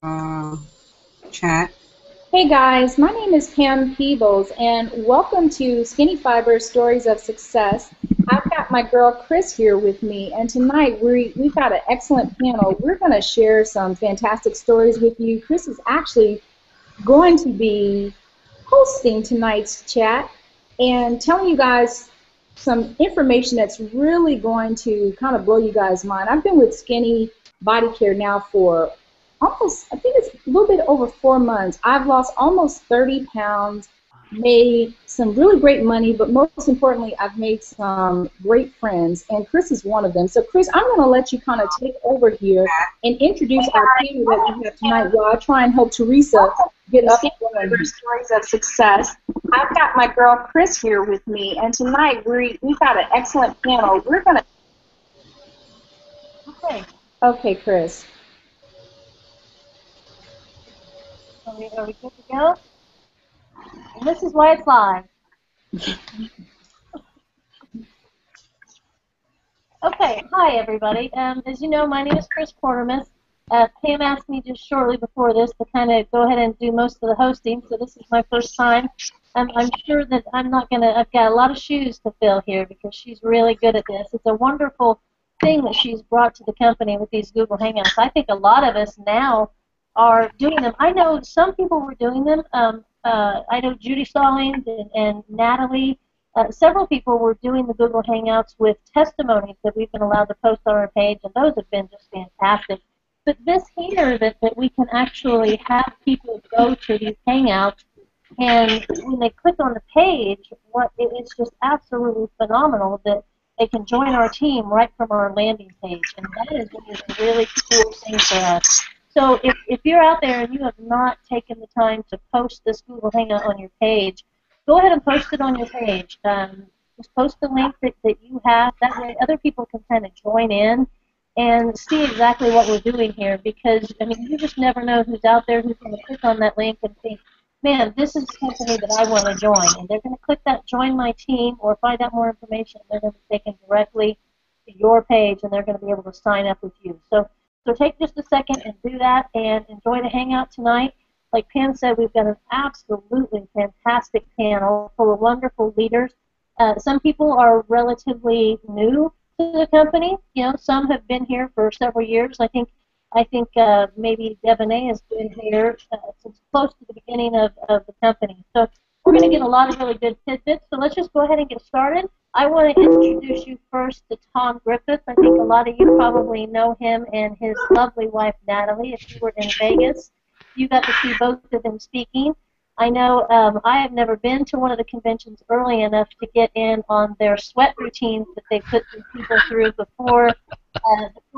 uh, chat. Hey guys, my name is Pam Peebles, and welcome to Skinny Fiber Stories of Success. I've got my girl Chris here with me, and tonight we've got an excellent panel. We're going to share some fantastic stories with you. Chris is actually going to be hosting tonight's chat and telling you guys some information that's really going to kind of blow you guys' mind. I've been with Skinny Body Care now for almost, I think it's a little bit over 4 months. I've lost almost 30 pounds, made some really great money, but most importantly, I've made some great friends, and Chris is one of them. So, Chris, I'm going to let you kind of take over here and introduce our panel that we have tonight while I try and help Teresa get up and going. Stories of Success. I've got my girl Chris here with me, and tonight we've got an excellent panel. We're going to... Okay, Chris. Are we good to go? And this is why it's live. Okay, hi everybody. As you know, my name is Chris Portermus. Pam asked me just shortly before this to kind of go ahead and do most of the hosting, so this is my first time. I'm sure that I've got a lot of shoes to fill here because she's really good at this. It's a wonderful thing that she's brought to the company with these Google Hangouts. I think a lot of us now are doing them. I know some people were doing them. I know Judy Stallings and Natalie. Several people were doing the Google Hangouts with testimonies that we've been allowed to post on our page, and those have been just fantastic. But this here, that we can actually have people go to these Hangouts, and when they click on the page, it's just absolutely phenomenal that they can join our team right from our landing page, and that is a really cool thing for us. So if you're out there and you have not taken the time to post this Google Hangout on your page, go ahead and post it on your page. Just post the link that you have. That way other people can kind of join in and see exactly what we're doing here, because, I mean, you just never know who's out there who's going to click on that link and think, man, this is a company that I want to join. And they're going to click that Join My Team or find out more information. They're going to be taken directly to your page, and they're going to be able to sign up with you. So take just a second and do that and enjoy the Hangout tonight. Like Pam said, we've got an absolutely fantastic panel full of wonderful leaders. Some people are relatively new to the company. You know, some have been here for several years. I think maybe Devanay has been here since close to the beginning of the company. So we're going to get a lot of really good tidbits. So let's just go ahead and get started. I want to introduce you first to Tom Griffith. I think a lot of you probably know him and his lovely wife, Natalie. If you were in Vegas, you got to see both of them speaking. I know I have never been to one of the conventions early enough to get in on their sweat routines that they put these people through before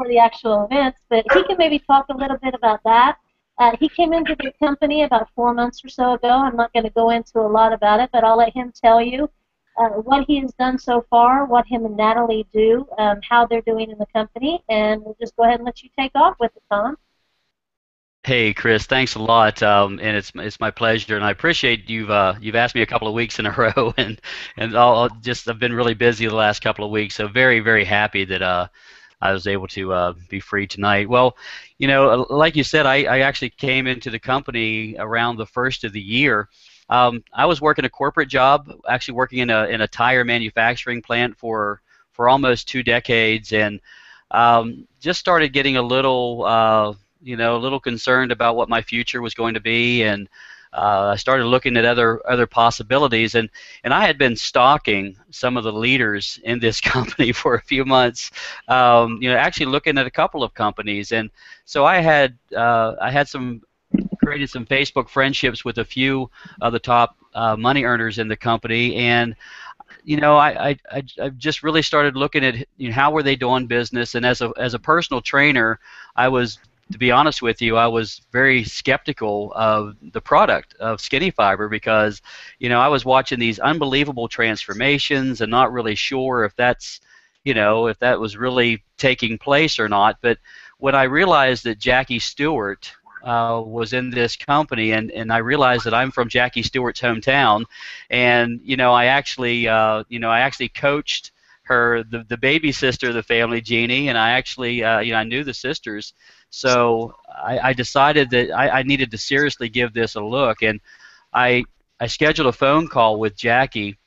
the actual events, but he can maybe talk a little bit about that. He came into the company about 4 months or so ago. I'm not going to go into a lot about it, but I'll let him tell you what he has done so far, what him and Natalie do, how they're doing in the company, and we'll just go ahead and let you take off with it, Tom. Hey, Chris, thanks a lot, and it's my pleasure, and I appreciate you've asked me a couple of weeks in a row, and I've been really busy the last couple of weeks, so very, very happy that I was able to be free tonight. Well, you know, like you said, I actually came into the company around the first of the year. I was working a corporate job, actually working in a tire manufacturing plant for almost 2 decades, and just started getting a little a little concerned about what my future was going to be, and I started looking at other possibilities, and I had been stalking some of the leaders in this company for a few months, actually looking at a couple of companies, and so I had created some Facebook friendships with a few of the top money earners in the company, and I just really started looking at how were they doing business, and as a personal trainer, to be honest with you, I was very skeptical of the product of Skinny Fiber because, I was watching these unbelievable transformations and not really sure if if that was really taking place or not. But when I realized that Jackie Stewart was in this company, and I realized that I'm from Jackie Stewart's hometown, and I actually coached her, the baby sister of the family, Jeannie, and I actually I knew the sisters. So I decided that I needed to seriously give this a look, and I scheduled a phone call with Jackie.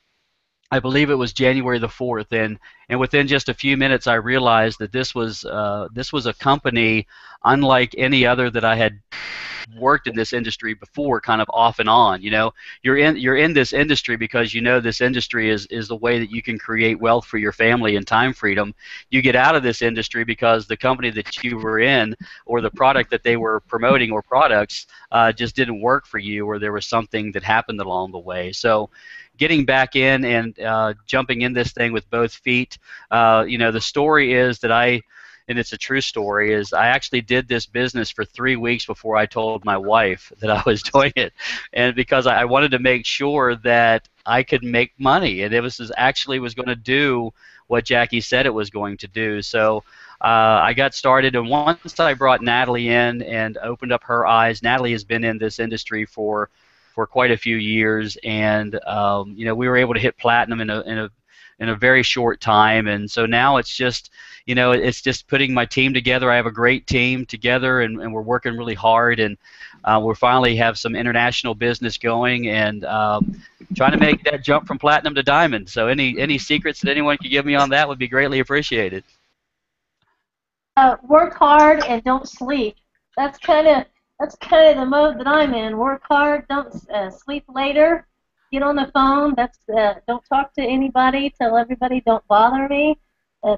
I believe it was January the 4th, and within just a few minutes, I realized that this was a company unlike any other that I had worked in this industry before, kind of off and on. You know, you're in this industry because you know this industry is the way that you can create wealth for your family and time freedom. You get out of this industry because the company that you were in, or the product that they were promoting, or products just didn't work for you, or there was something that happened along the way. So getting back in and jumping in this thing with both feet, you know, the story is that and it's a true story, is I actually did this business for 3 weeks before I told my wife that I was doing it, and because I wanted to make sure that I could make money, and it was going to do what Jackie said it was going to do. So I got started, and once I brought Natalie in and opened up her eyes. Natalie has been in this industry for quite a few years, and you know, we were able to hit platinum in a very short time, and so now it's just, you know, it's just putting my team together. I have a great team together, and we're working really hard, and we're finally have some international business going, and trying to make that jump from platinum to diamond. So any secrets that anyone could give me on that would be greatly appreciated. Work hard and don't sleep. That's kind of the mode that I'm in. Work hard, don't sleep later. Get on the phone. Don't talk to anybody. Tell everybody don't bother me.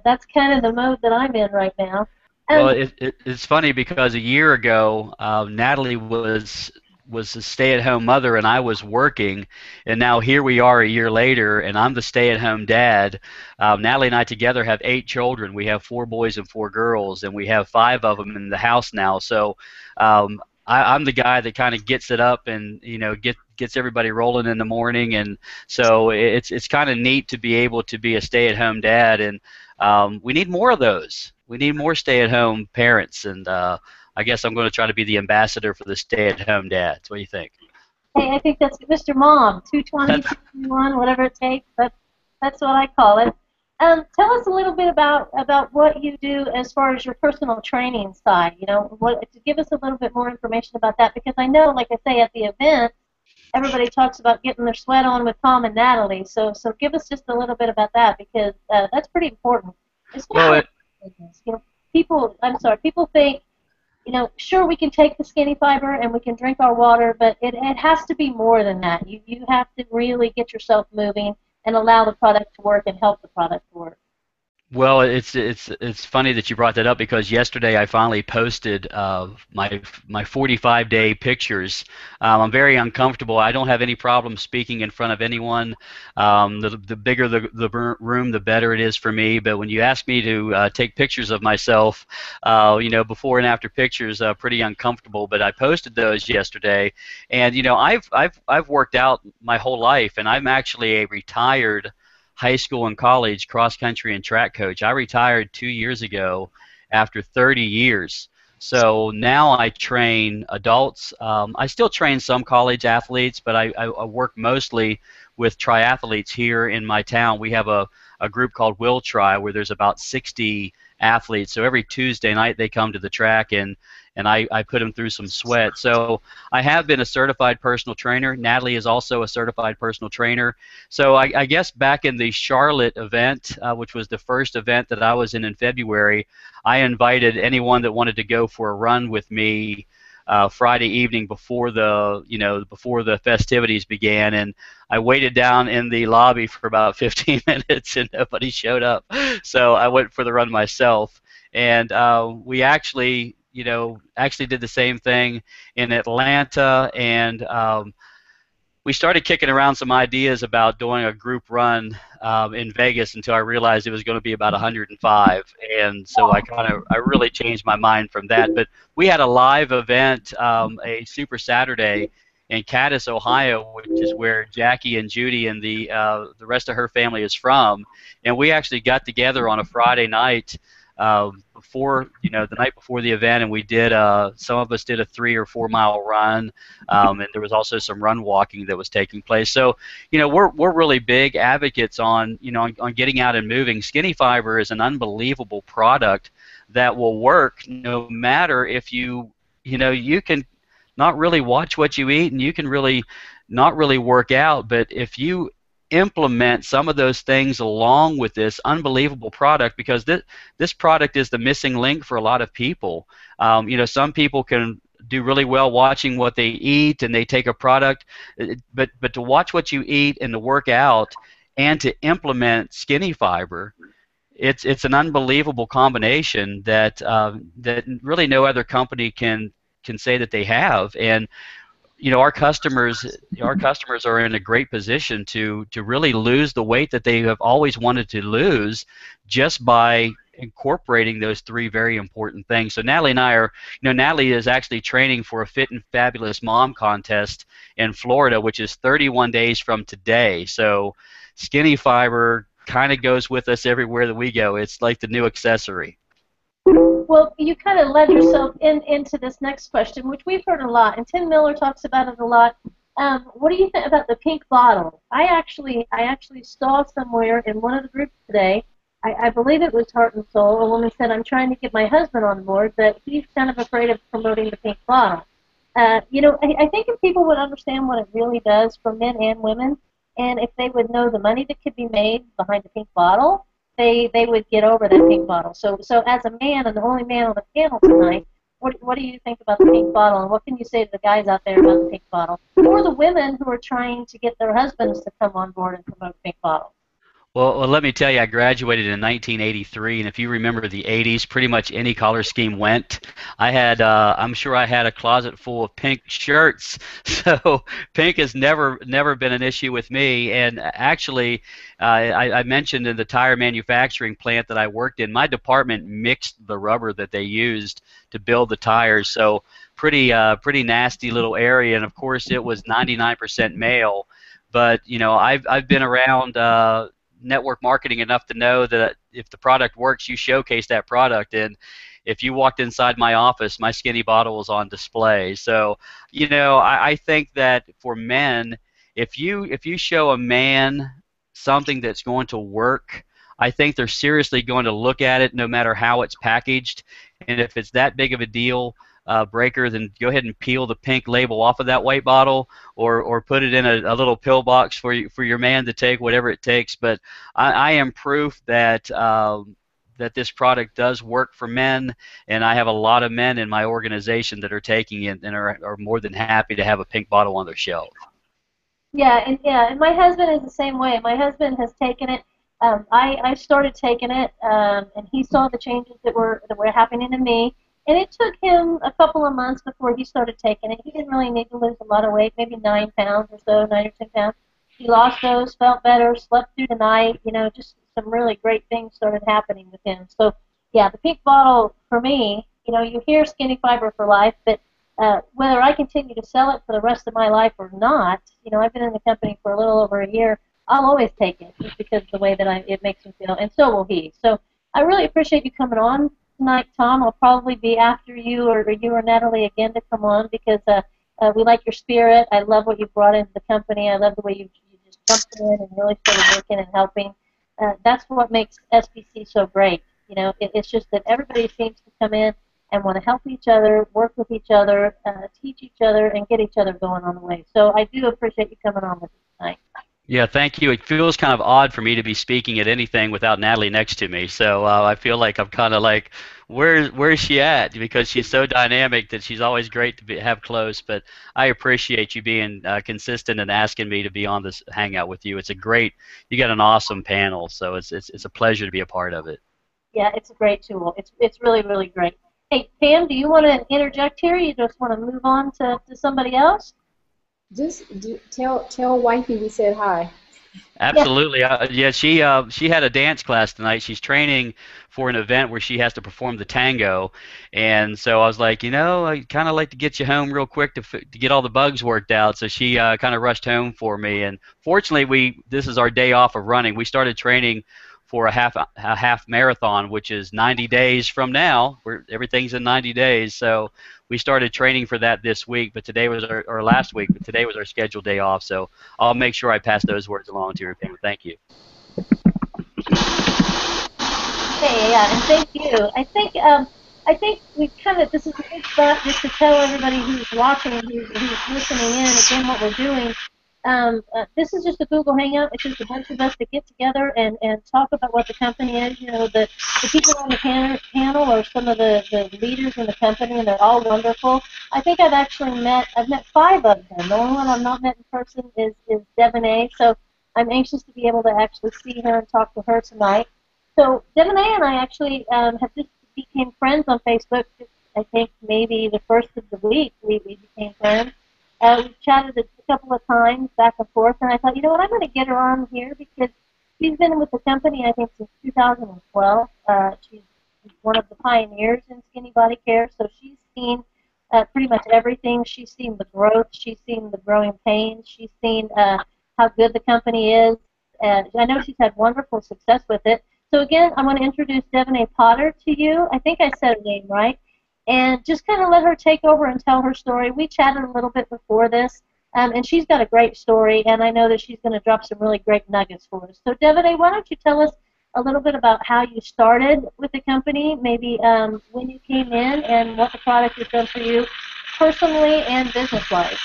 That's kind of the mode that I'm in right now. Well, it's funny because a year ago, Natalie was a stay-at-home mother and I was working, and now here we are a year later, and I'm the stay-at-home dad. Natalie and I together have 8 children. We have 4 boys and 4 girls, and we have 5 of them in the house now. So I'm the guy that kind of gets it up and, you know, gets everybody rolling in the morning, and so it's kind of neat to be able to be a stay-at-home dad, and we need more of those. We need more stay-at-home parents, and I guess I'm going to try to be the ambassador for the stay-at-home dads. What do you think? Hey, I think that's Mr. Mom, 220, 221, whatever it takes. That's what I call it. Tell us a little bit about what you do as far as your personal training side. You know, give us a little bit more information about that, because I know, like I say, at the event, everybody talks about getting their sweat on with Tom and Natalie. So give us just a little bit about that, because that's pretty important. Well, you know, people think, you know, sure, we can take the Skinny Fiber and we can drink our water, but it has to be more than that. You have to really get yourself moving and allow the product to work and help the product work. Well, it's funny that you brought that up, because yesterday I finally posted my 45-day pictures. I'm very uncomfortable. I don't have any problem speaking in front of anyone. The bigger the room, the better it is for me. But when you ask me to take pictures of myself, you know, before and after pictures, pretty uncomfortable. But I posted those yesterday, and you know, I've worked out my whole life, and I'm actually a retired high school and college cross country and track coach. I retired 2 years ago after 30 years. So now I train adults. I still train some college athletes, but I work mostly with triathletes here in my town. We have a group called Will Tri, where there's about 60 athletes. So every Tuesday night they come to the track, and I put them through some sweat. So I have been a certified personal trainer. Natalie is also a certified personal trainer. So I guess back in the Charlotte event, which was the first event that I was in February, I invited anyone that wanted to go for a run with me Friday evening before the festivities began, and I waited down in the lobby for about 15 minutes and nobody showed up. So I went for the run myself, and we actually did the same thing in Atlanta, and we started kicking around some ideas about doing a group run in Vegas until I realized it was going to be about 105, and so I really changed my mind from that. But we had a live event, a Super Saturday in Cadiz, Ohio, which is where Jackie and Judy and the rest of her family is from, and we actually got together on a Friday night before the night before the event, and we did some of us did a 3 or 4 mile run, and there was also some run walking that was taking place. So we're really big advocates on getting out and moving. Skinny Fiber is an unbelievable product that will work no matter if you can not really watch what you eat and you can really not really work out, but if you implement some of those things along with this unbelievable product, because this product is the missing link for a lot of people. Some people can do really well watching what they eat and they take a product, but to watch what you eat and to work out and to implement Skinny Fiber, it's an unbelievable combination that that really no other company can say that they have. And our customers are in a great position to really lose the weight that they have always wanted to lose just by incorporating those three very important things. So Natalie and I Natalie is actually training for a Fit and Fabulous Mom contest in Florida, which is 31 days from today. So Skinny Fiber kind of goes with us everywhere that we go. It's like the new accessory. Well, you kind of led yourself into this next question, which we've heard a lot, and Tim Miller talks about it a lot. What do you think about the pink bottle? I actually saw somewhere in one of the groups today, I believe it was Heart and Soul, a woman said, I'm trying to get my husband on board, but he's kind of afraid of promoting the pink bottle. I think if people would understand what it really does for men and women, and if they would know the money that could be made behind the pink bottle, they would get over that pink bottle. So as a man and the only man on the panel tonight, what do you think about the pink bottle, and what can you say to the guys out there about the pink bottle, or the women who are trying to get their husbands to come on board and promote pink bottle? Well, let me tell you, I graduated in 1983, and if you remember the 80s, pretty much any color scheme went. I'm sure I had a closet full of pink shirts, so pink has never been an issue with me. And actually, I mentioned in the tire manufacturing plant that I worked in, my department mixed the rubber that they used to build the tires, so pretty nasty little area. And of course, it was 99% male. But I've been around network marketing enough to know that if the product works, you showcase that product. And if you walked inside my office, my Skinny bottle was on display. So I think that for men, if you show a man something that's going to work, I think they're seriously going to look at it no matter how it's packaged. And if it's that big of a deal breaker, then go ahead and peel the pink label off of that white bottle, or put it in a little pill box for your man to take, whatever it takes. But I am proof that that this product does work for men, and I have a lot of men in my organization that are taking it and are more than happy to have a pink bottle on their shelf. Yeah, and my husband is the same way. My husband has taken it. I started taking it, and he saw the changes that were happening to me. And it took him a couple of months before he started taking it. He didn't really need to lose a lot of weight, maybe 9 pounds or so, 9 or 10 pounds. He lost those, felt better, slept through the night. Just some really great things started happening with him. So, yeah, the pink bottle, for me, you hear Skinny Fiber for life, but whether I continue to sell it for the rest of my life or not, I've been in the company for a little over a year, I'll always take it just because of the way that it makes me feel, and so will he. So I really appreciate you coming on tonight, Tom. I'll probably be after you or Natalie again to come on, because we like your spirit. I love what you brought into the company. I love the way you just jumped in and really started working and helping. That's what makes SBC so great. It's just that everybody seems to come in and want to help each other, work with each other, teach each other, and get each other going on the way. So I do appreciate you coming on with us tonight. Yeah, thank you. It feels kind of odd for me to be speaking at anything without Natalie next to me. So I feel like I'm kind of like, where's she at? Because she's so dynamic that she's always great to have close. But I appreciate you being consistent and asking me to be on this hangout with you. You got an awesome panel, so it's a pleasure to be a part of it. Yeah, it's a great tool. It's really, really great. Hey, Pam, do you want to interject here? You just want to move on to somebody else? Just tell Wifey we said hi. Absolutely. Yeah, she had a dance class tonight. She's training for an event where she has to perform the tango, and so I was like, I kind of like to get you home real quick to get all the bugs worked out. So she kind of rushed home for me, and fortunately, this is our day off of running. We started training for a half marathon, which is 90 days from now. Everything's in 90 days, so we started training for that this week. But today was our last week. But today was our scheduled day off, so I'll make sure I pass those words along to your Pam. Thank you. Hey, yeah, and thank you. I think we kind of, this is a good spot just to tell everybody who's watching, who's listening in, again, what we're doing. This is just a Google Hangout. It's just a bunch of us to get together and talk about what the company is. You know, the people on the panel are some of the leaders in the company, and they're all wonderful. I think I've met 5 of them. The only one I've not met in person is Devonay. So I'm anxious to be able to actually see her and talk to her tonight. So Devonay and I actually have just became friends on Facebook. I think maybe the first of the week we became friends. We chatted a couple of times back and forth, and I thought, you know what, I'm going to get her on here because she's been with the company, I think, since 2012. She's one of the pioneers in skinny body care, so she's seen pretty much everything. She's seen the growth. She's seen the growing pains. She's seen how good the company is. I know she's had wonderful success with it. So again, I'm going to introduce Devonay Potter to you. I think I said her name right. And just kind of let her take over and tell her story. We chatted a little bit before this, and she's got a great story, and I know that she's going to drop some really great nuggets for us. So Devonay, why don't you tell us a little bit about how you started with the company, maybe when you came in, and what the product has done for you personally and business-wise.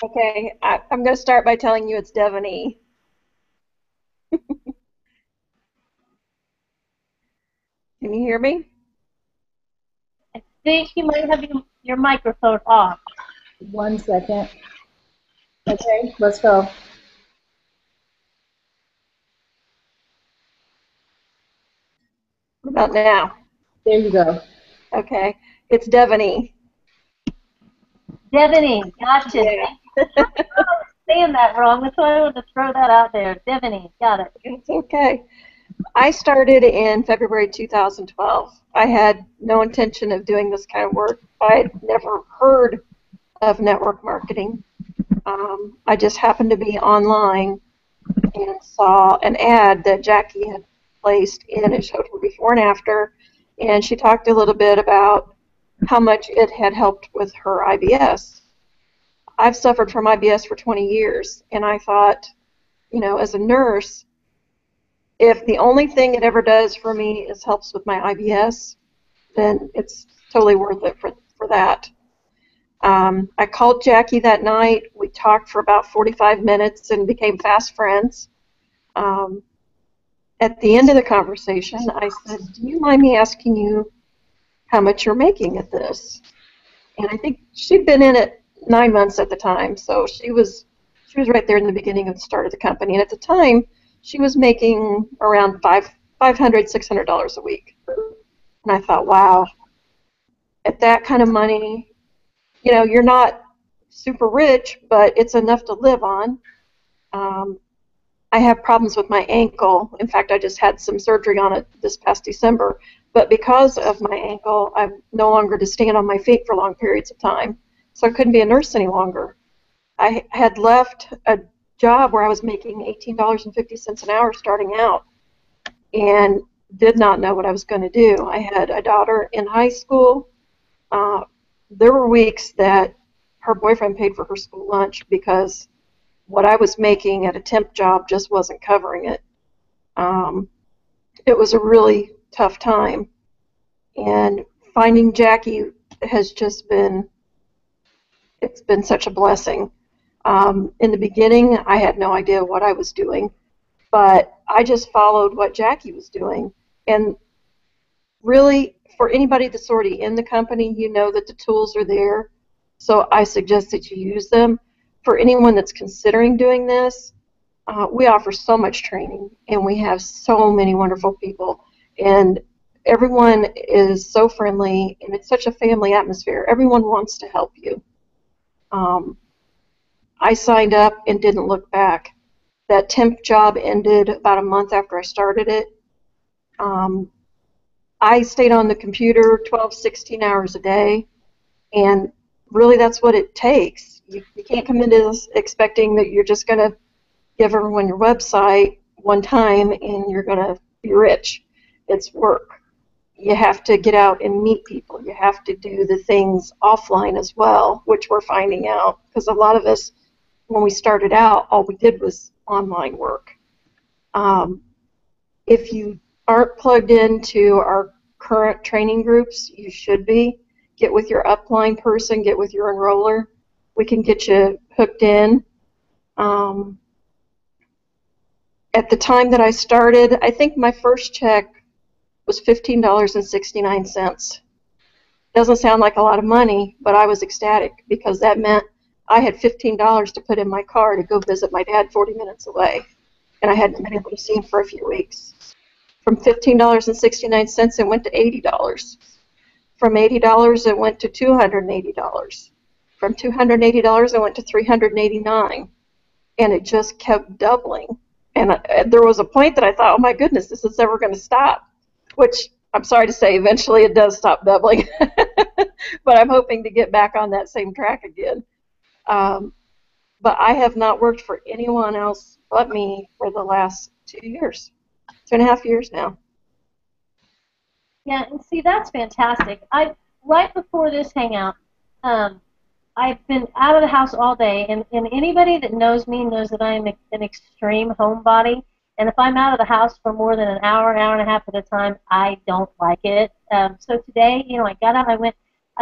Okay, I'm going to start by telling you it's Devonay. Can you hear me? I think you might have your microphone off. 1 second. Okay, let's go. What about now? There you go. Okay, it's Devonay. Devonay, gotcha. Yeah. I was saying that wrong. That's why I wanted to throw that out there. Devonay, got it. It's okay. I started in February 2012. I had no intention of doing this kind of work. I'd never heard of network marketing. I just happened to be online and saw an ad that Jackie had placed in. It showed her before and after, and she talked a little bit about how much it had helped with her IBS. I've suffered from IBS for 20 years, and I thought, you know, as a nurse, if the only thing it ever does for me is helps with my IBS, then it's totally worth it for that. I called Jackie that night. We talked for about 45 minutes and became fast friends. At the end of the conversation, I said, do you mind me asking you how much you're making at this? And I think she'd been in it 9 months at the time, so she was right there in the beginning of the start of the company. And at the time, she was making around $500, $600 a week. And I thought, wow, at that kind of money, you know, you're not super rich, but it's enough to live on. I have problems with my ankle. In fact, I just had some surgery on it this past December. But because of my ankle, I'm no longer to stand on my feet for long periods of time. So I couldn't be a nurse any longer. I had left a job where I was making $18.50 an hour starting out and did not know what I was going to do. I had a daughter in high school. There were weeks that her boyfriend paid for her school lunch because what I was making at a temp job just wasn't covering it. It was a really tough time. And finding Jackie has just been, it's been such a blessing. In the beginning, I had no idea what I was doing, but I just followed what Jackie was doing. And really, for anybody that's already in the company, you know that the tools are there, so I suggest that you use them. For anyone that's considering doing this, we offer so much training, and we have so many wonderful people, and everyone is so friendly, and it's such a family atmosphere. Everyone wants to help you. I signed up and didn't look back. That temp job ended about a month after I started it. I stayed on the computer 12, 16 hours a day, and really that's what it takes. You can't come into this expecting that you're just going to give everyone your website one time and you're going to be rich. It's work. You have to get out and meet people. You have to do the things offline as well, which we're finding out, because a lot of us, when we started out, all we did was online work. If you aren't plugged into our current training groups, you should be. Get with your upline person, get with your enroller. We can get you hooked in. At the time that I started, I think my first check was $15.69. Doesn't sound like a lot of money, but I was ecstatic because that meant I had $15 to put in my car to go visit my dad 40 minutes away, and I hadn't been able to see him for a few weeks. From $15.69, it went to $80. From $80, it went to $280. From $280, it went to $389, and it just kept doubling. And there was a point that I thought, oh my goodness, this is never going to stop, which I'm sorry to say, eventually it does stop doubling. But I'm hoping to get back on that same track again. But I have not worked for anyone else but me for the last 2 years, 2.5 years now. Yeah, and see, that's fantastic. Right before this hangout, I've been out of the house all day, and anybody that knows me knows that I am an extreme homebody. And if I'm out of the house for more than an hour and a half at a time, I don't like it. So today, I got out. I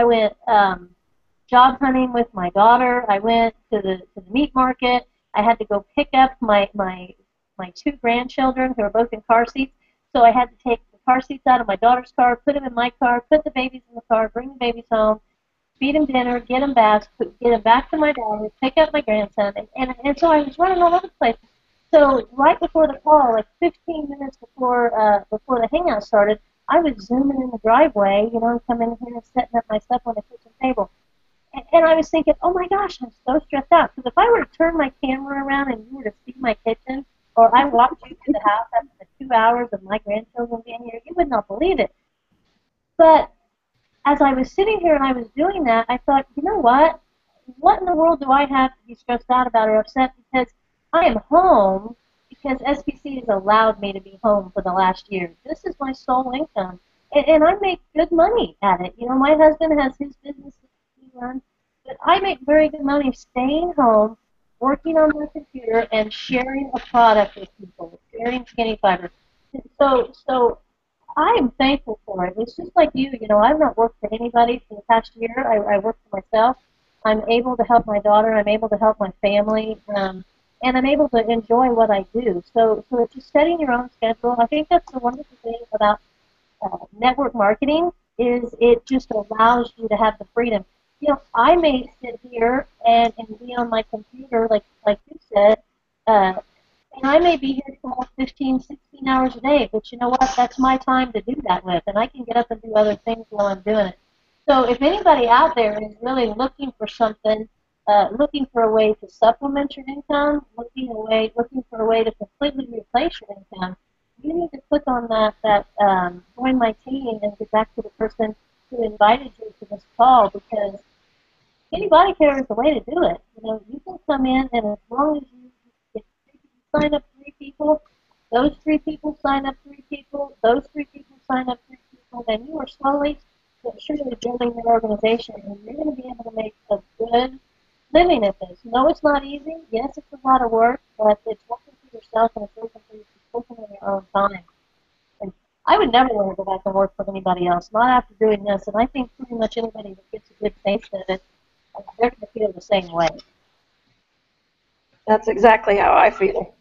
went job hunting with my daughter. I went to the meat market. I had to go pick up my 2 grandchildren who are both in car seats. So I had to take the car seats out of my daughter's car, put them in my car, put the babies in the car, bring the babies home, feed them dinner, get them baths, get them back to my daughter, pick up my grandson, and so I was running all over the place. So right before the call, like 15 minutes before the hangout started, I was zooming in the driveway, coming in here and setting up my stuff on the kitchen table. And I was thinking, oh my gosh, I'm so stressed out. Because if I were to turn my camera around and you were to see my kitchen, or I walked you to the house after the 2 hours of my grandchildren being here, you would not believe it. But as I was sitting here and I was doing that, I thought, you know what? What in the world do I have to be stressed out about or upset? Because I am home because SPC has allowed me to be home for the last year. This is my sole income, and I make good money at it. My husband has his business that he runs, but I make very good money staying home, working on my computer, and sharing a product with people, sharing Skinny Fiber. So I am thankful for it. It's just like you. I've not worked for anybody for the past year. I work for myself. I'm able to help my daughter. I'm able to help my family. And I'm able to enjoy what I do. So just setting your own schedule, I think that's the wonderful thing about network marketing is it just allows you to have the freedom. I may sit here and be on my computer, like you said, and I may be here 12, 15, 16 hours a day, but you know what? That's my time to do that with, and I can get up and do other things while I'm doing it. So if anybody out there is really looking for something, looking for a way to supplement your income, looking for a way to completely replace your income, you need to click on that join my team and get back to the person who invited you to this call, because anybody care is the way to do it. You can come in, and as long as you sign up 3 people, those 3 people sign up 3 people, those 3 people sign up 3 people, and you are slowly but surely building your organization, and you're going to be able to make a good living at this. No, it's not easy. Yes, it's a lot of work, but it's working for yourself, and it's working for you. It's working in your own time. And I would never want to go back and work for anybody else, not after doing this. And I think pretty much anybody that gets a good taste of it, they're going to feel the same way. That's exactly how I feel.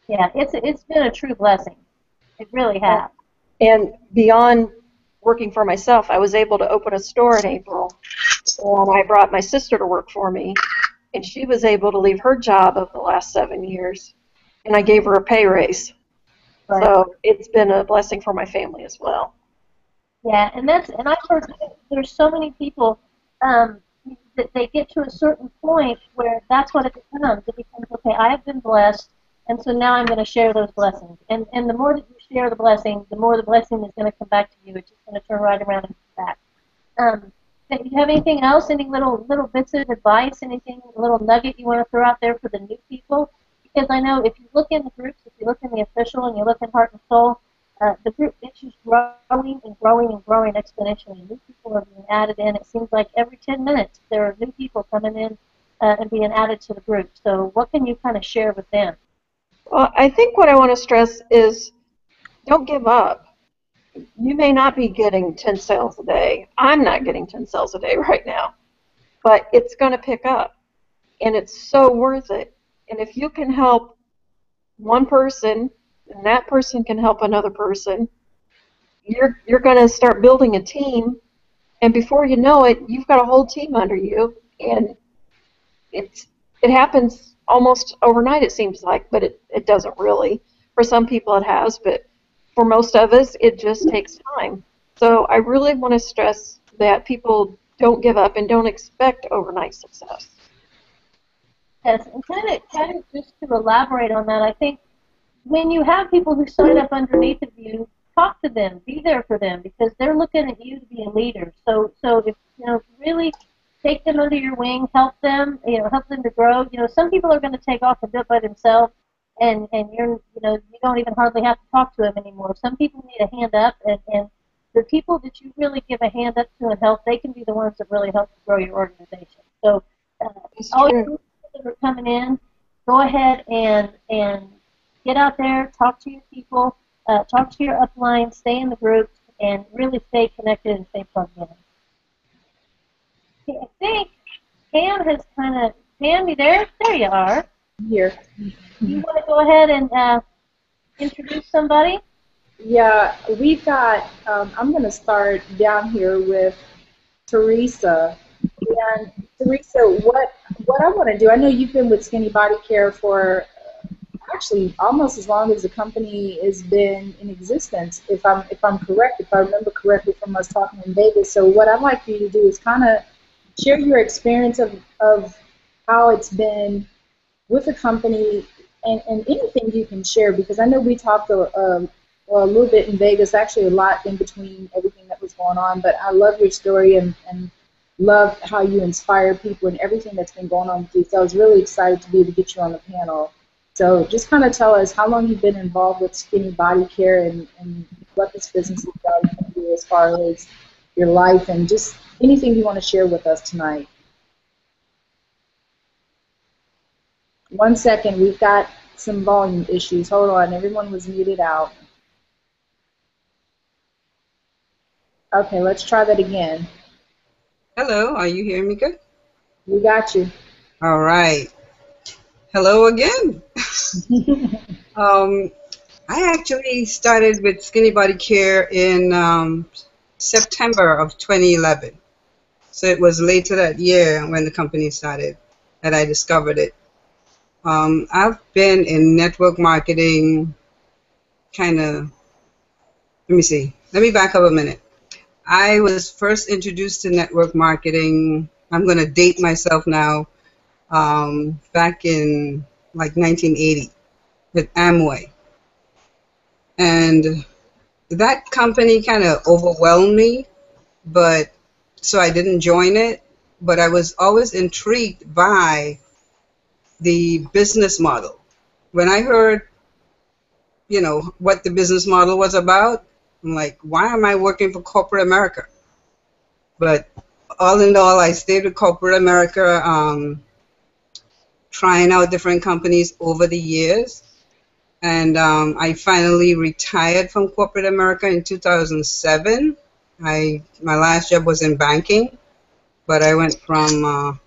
Yeah, it's been a true blessing. It really has. And beyond working for myself, I was able to open a store in April, and I brought my sister to work for me, and she was able to leave her job of the last 7 years, and I gave her a pay raise. Right. So it's been a blessing for my family as well. Yeah, and I've heard there's so many people that they get to a certain point where that's what it becomes. It becomes, okay, I have been blessed, and so now I'm going to share those blessings. And the more that you share the blessing, the more the blessing is going to come back to you. It's just going to turn right around and come back. Do you have anything else? Any little bits of advice? Anything, a little nugget you want to throw out there for the new people? Because I know if you look in the groups, if you look in the official and you look in Heart and Soul, the group is just growing and growing and growing exponentially. New people are being added in. It seems like every 10 minutes there are new people coming in and being added to the group. So what can you kind of share with them? Well, I think what I want to stress is don't give up. You may not be getting 10 sales a day. I'm not getting 10 sales a day right now, but it's going to pick up, and it's so worth it. And if you can help one person, and that person can help another person, you're going to start building a team, and before you know it, you've got a whole team under you, and it happens almost overnight, it seems like, but it doesn't really. For some people it has, but for most of us, it just takes time. So I really want to stress that people don't give up and don't expect overnight success. Yes, and kind of just to elaborate on that, I think when you have people who sign up underneath of you, talk to them, be there for them, because they're looking at you to be a leader. So if really take them under your wing, help them to grow. Some people are going to take off and do it by themselves, and you don't even hardly have to talk to them anymore. Some people need a hand up, and the people that you really give a hand up to and help, they can be the ones that really help you grow your organization. So all you people that are coming in, go ahead and get out there, talk to your people, talk to your upline, stay in the groups, and really stay connected and stay plugged in. Okay, I think Pam has Pam, you there? There you are. Here. You want to go ahead and introduce somebody? Yeah, we've got, I'm going to start down here with Teresa. And Teresa, what I want to do, I know you've been with Skinny Body Care for actually almost as long as the company has been in existence, if I'm correct, if I remember correctly from us talking in Vegas. So what I'd like for you to do is kind of share your experience of how it's been with the company and anything you can share, because I know we talked a little bit in Vegas, actually a lot in between everything that was going on, but I love your story and love how you inspire people and everything that's been going on with you. So I was really excited to be able to get you on the panel. So just kind of tell us how long you've been involved with Skinny Body Care and what this business has done for you as far as your life and just anything you want to share with us tonight. 1 second, we've got some volume issues. Hold on, everyone was muted out. Okay, let's try that again. Hello, are you hearing me good? We got you. All right. Hello again. I actually started with Skinny Body Care in September of 2011. So it was later that year when the company started that I discovered it. I've been in network marketing let me back up a minute. I was first introduced to network marketing, I'm going to date myself now, back in like 1980 with Amway. And that company kind of overwhelmed me, so I didn't join it, but I was always intrigued by the business model. When I heard, what the business model was about, I'm like, why am I working for corporate America? But all in all, I stayed with corporate America, trying out different companies over the years. And I finally retired from corporate America in 2007. My last job was in banking, but I went from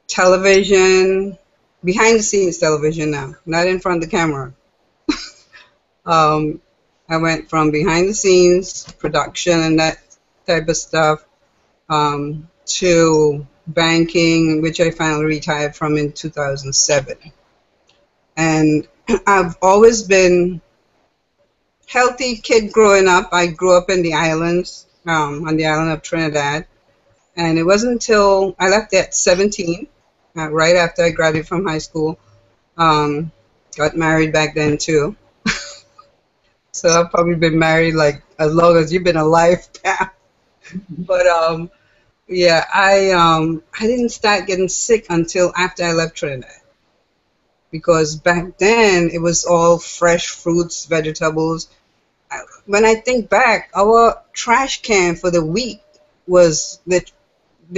television, behind the scenes television now, not in front of the camera. I went from behind the scenes, production and that type of stuff, to banking, which I finally retired from in 2007. And I've always been a healthy kid growing up. I grew up in the islands, on the island of Trinidad. And it wasn't until I left at 17, right after I graduated from high school. Got married back then too. So I've probably been married like as long as you've been alive, Pam. But yeah, I didn't start getting sick until after I left Trinidad, because back then it was all fresh fruits, vegetables. When I think back, our trash can for the week was the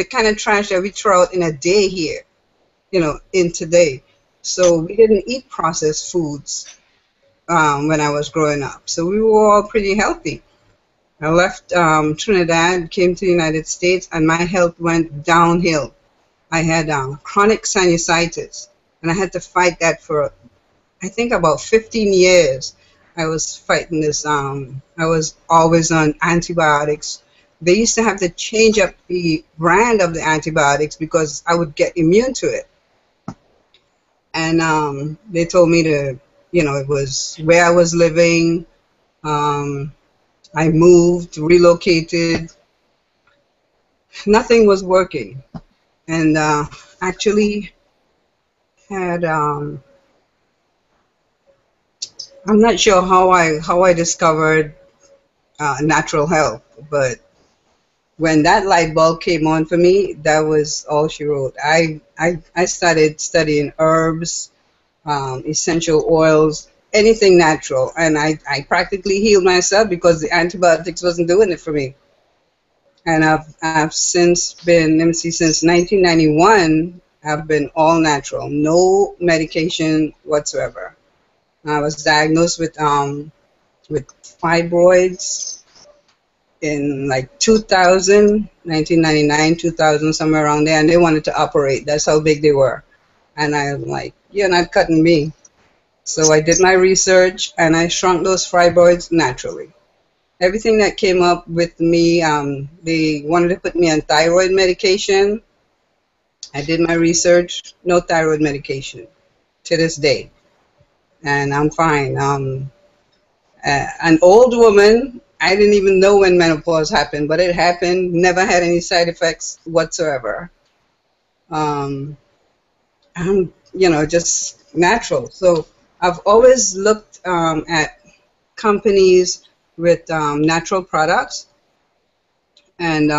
kind of trash that we throw out in a day here, in today. So we didn't eat processed foods. when I was growing up. So we were all pretty healthy. I left Trinidad, came to the United States, and my health went downhill. I had chronic sinusitis, and I had to fight that for, I think, about 15 years. I was fighting this. I was always on antibiotics. They used to have to change up the brand of the antibiotics because I would get immune to it. And they told me to, it was where I was living. I moved, relocated. Nothing was working. And actually had, I'm not sure how I discovered natural health, but when that light bulb came on for me, that was all she wrote. I started studying herbs, essential oils, anything natural, and I practically healed myself because the antibiotics wasn't doing it for me. And I've since been, let me see, since 1991, I've been all natural, no medication whatsoever. I was diagnosed with fibroids in like 2000, 1999, 2000, somewhere around there, and they wanted to operate. That's how big they were. And I'm like, you're not cutting me. So I did my research, and I shrunk those fibroids naturally. Everything that came up with me, they wanted to put me on thyroid medication. I did my research, no thyroid medication to this day. And I'm fine. An old woman, I didn't even know when menopause happened, but it happened, never had any side effects whatsoever. I'm, just natural. So I've always looked at companies with natural products, and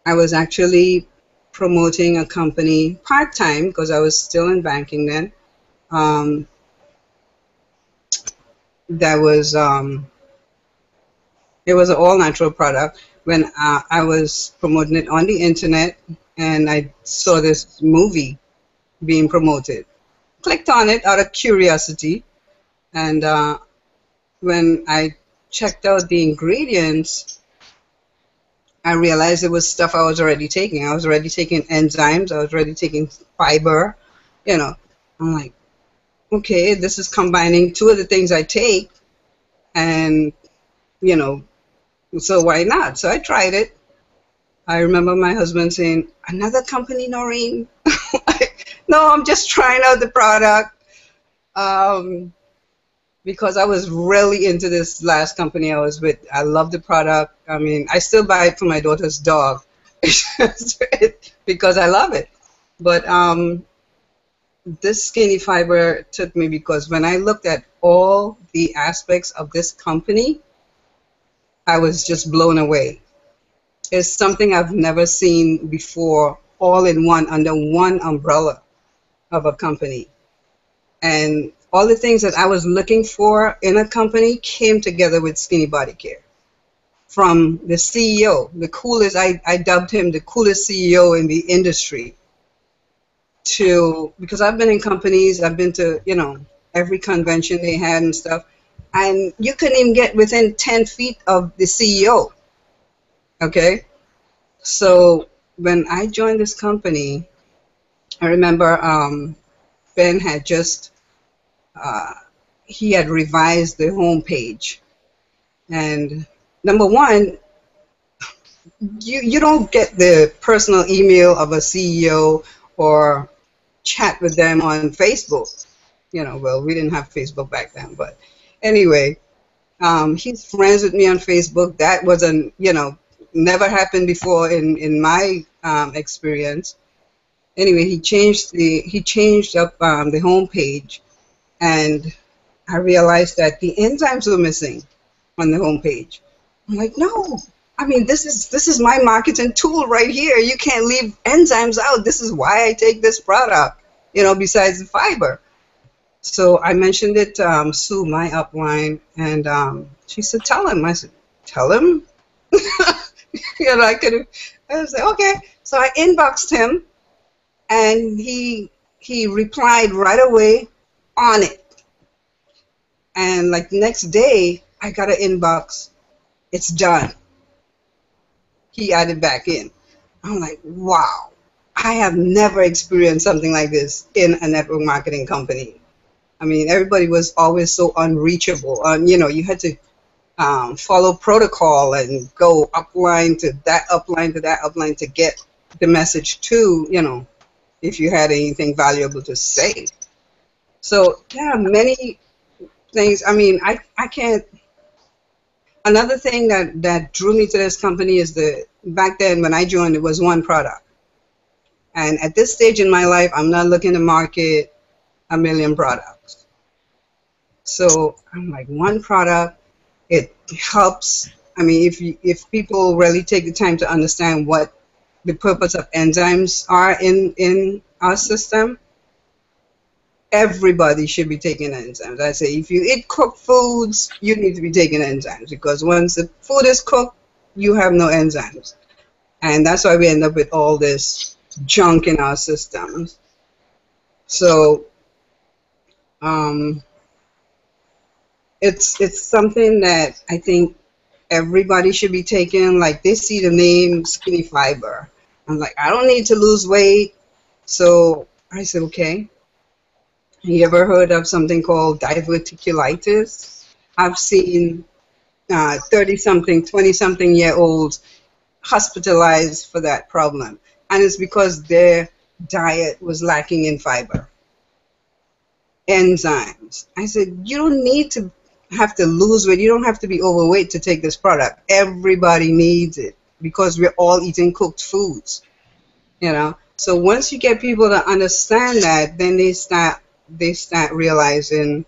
I was actually promoting a company part-time because I was still in banking then. That was it was an all-natural product. When I was promoting it on the internet, and I saw this movie being promoted, clicked on it out of curiosity, and when I checked out the ingredients, I realized it was stuff I was already taking. I was already taking enzymes. I was already taking fiber. I'm like, okay, this is combining two of the things I take, and so why not? So I tried it. I remember my husband saying, "Another company, Noreen?" No, I'm just trying out the product. Because I was really into this last company I was with. I love the product. I mean, I still buy it for my daughter's dog because I love it. But this Skinny Fiber took me because when I looked at all the aspects of this company, I was just blown away. It's something I've never seen before, all in one, under one umbrella of a company. And all the things that I was looking for in a company came together with Skinny Body Care. From the CEO, the coolest, I dubbed him the coolest CEO in the industry, to, because I've been in companies, I've been to, every convention they had and stuff, and you couldn't even get within 10 feet of the CEO, okay? So when I joined this company, I remember Ben had just, he had revised the homepage, and number one, you don't get the personal email of a CEO or chat with them on Facebook. Well, we didn't have Facebook back then, but anyway, he's friends with me on Facebook. That wasn't, never happened before in my experience. Anyway, he changed up the homepage, and I realized that the enzymes were missing on the homepage. I'm like, no, I mean, this is my marketing tool right here. You can't leave enzymes out. This is why I take this product, besides the fiber. So I mentioned it to Sue, my upline, and she said, tell him. I said, tell him? I was like, okay. So I inboxed him, and he replied right away on it. And like the next day, I got an inbox. It's done. He added back in. I'm like, wow. I have never experienced something like this in a network marketing company. I mean, everybody was always so unreachable. You had to follow protocol and go upline to that upline to that upline to get the message to, if you had anything valuable to say. So there are many things. I mean, I can't. Another thing that drew me to this company is back then when I joined, it was one product. And at this stage in my life, I'm not looking to market a million products. So I'm like, one product, it helps. I mean, if people really take the time to understand what the purpose of enzymes are in our system, everybody should be taking enzymes. I say, if you eat cooked foods, you need to be taking enzymes, because once the food is cooked, you have no enzymes. And that's why we end up with all this junk in our systems. So it's something that I think everybody should be taking. Like, they see the name Skinny Fiber. I'm like, I don't need to lose weight. So I said, okay. You ever heard of something called diverticulitis? I've seen 30-something, 20-something year olds hospitalized for that problem. And it's because their diet was lacking in fiber. Enzymes. I said, you don't need to have to lose weight. You don't have to be overweight to take this product. Everybody needs it because we're all eating cooked foods. So once you get people to understand that, then they start realizing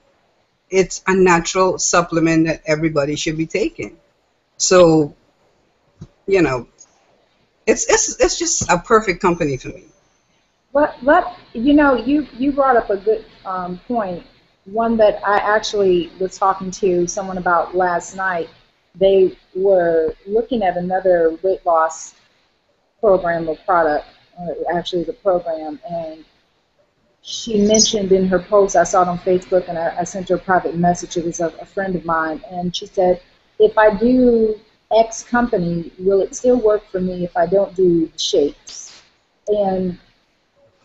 it's a natural supplement that everybody should be taking. So, it's just a perfect company for me. You brought up a good point. One that I actually was talking to someone about last night. They were looking at another weight loss program or product, actually the program, and she mentioned in her post, I saw it on Facebook, and I sent her a private message. It was a friend of mine, and she said, if I do X company, will it still work for me if I don't do shakes? And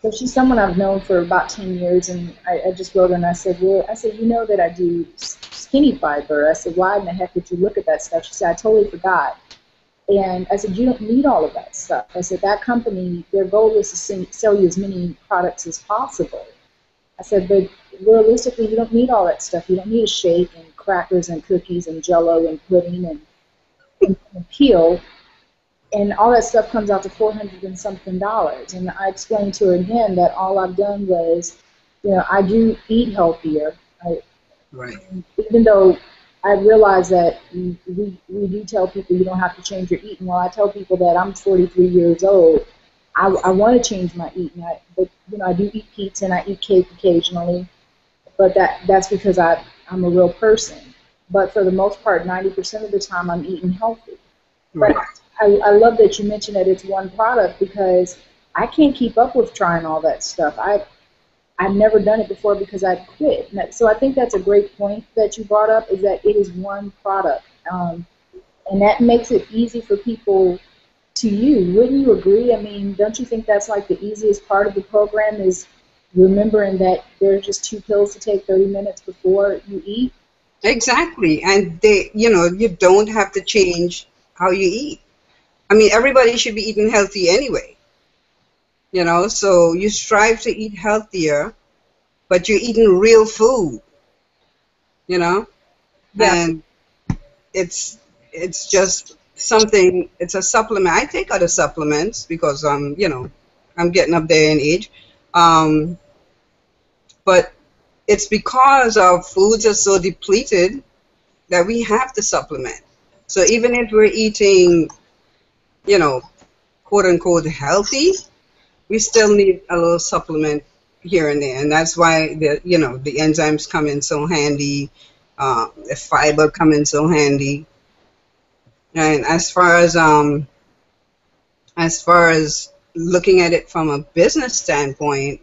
so she's someone I've known for about 10 years, and I just wrote her and I said, you know that I do Skinny Fiber. I said, why in the heck did you look at that stuff? She said, I totally forgot. And I said, you don't need all of that stuff. I said, that company, their goal is to sell you as many products as possible. I said, but realistically, you don't need all that stuff. You don't need a shake and crackers and cookies and Jell-O and pudding and peel. And all that stuff comes out to $400 and something. And I explained to her again that all I've done was, I do eat healthier. Right. Even though I realize that we do tell people you don't have to change your eating. Well, I tell people that I'm 43 years old. I want to change my eating. But I do eat pizza and I eat cake occasionally. But that's because I'm a real person. But for the most part, 90% of the time, I'm eating healthy. Right. But I love that you mentioned that it's one product, because I can't keep up with trying all that stuff. I've never done it before because I quit. So I think that's a great point that you brought up, is that it is one product. And that makes it easy for people to use. Wouldn't you agree? I mean, don't you think that's like the easiest part of the program, is remembering that there's just 2 pills to take 30 minutes before you eat? Exactly. And you don't have to change how you eat. I mean, everybody should be eating healthy anyway. So you strive to eat healthier, but you're eating real food. Yeah. And it's just something. It's a supplement. I take other supplements because I'm getting up there in age. But it's because our foods are so depleted that we have to supplement. So even if we're eating, quote unquote healthy, we still need a little supplement here and there, and that's why the enzymes come in so handy, the fiber come in so handy. And as far as looking at it from a business standpoint,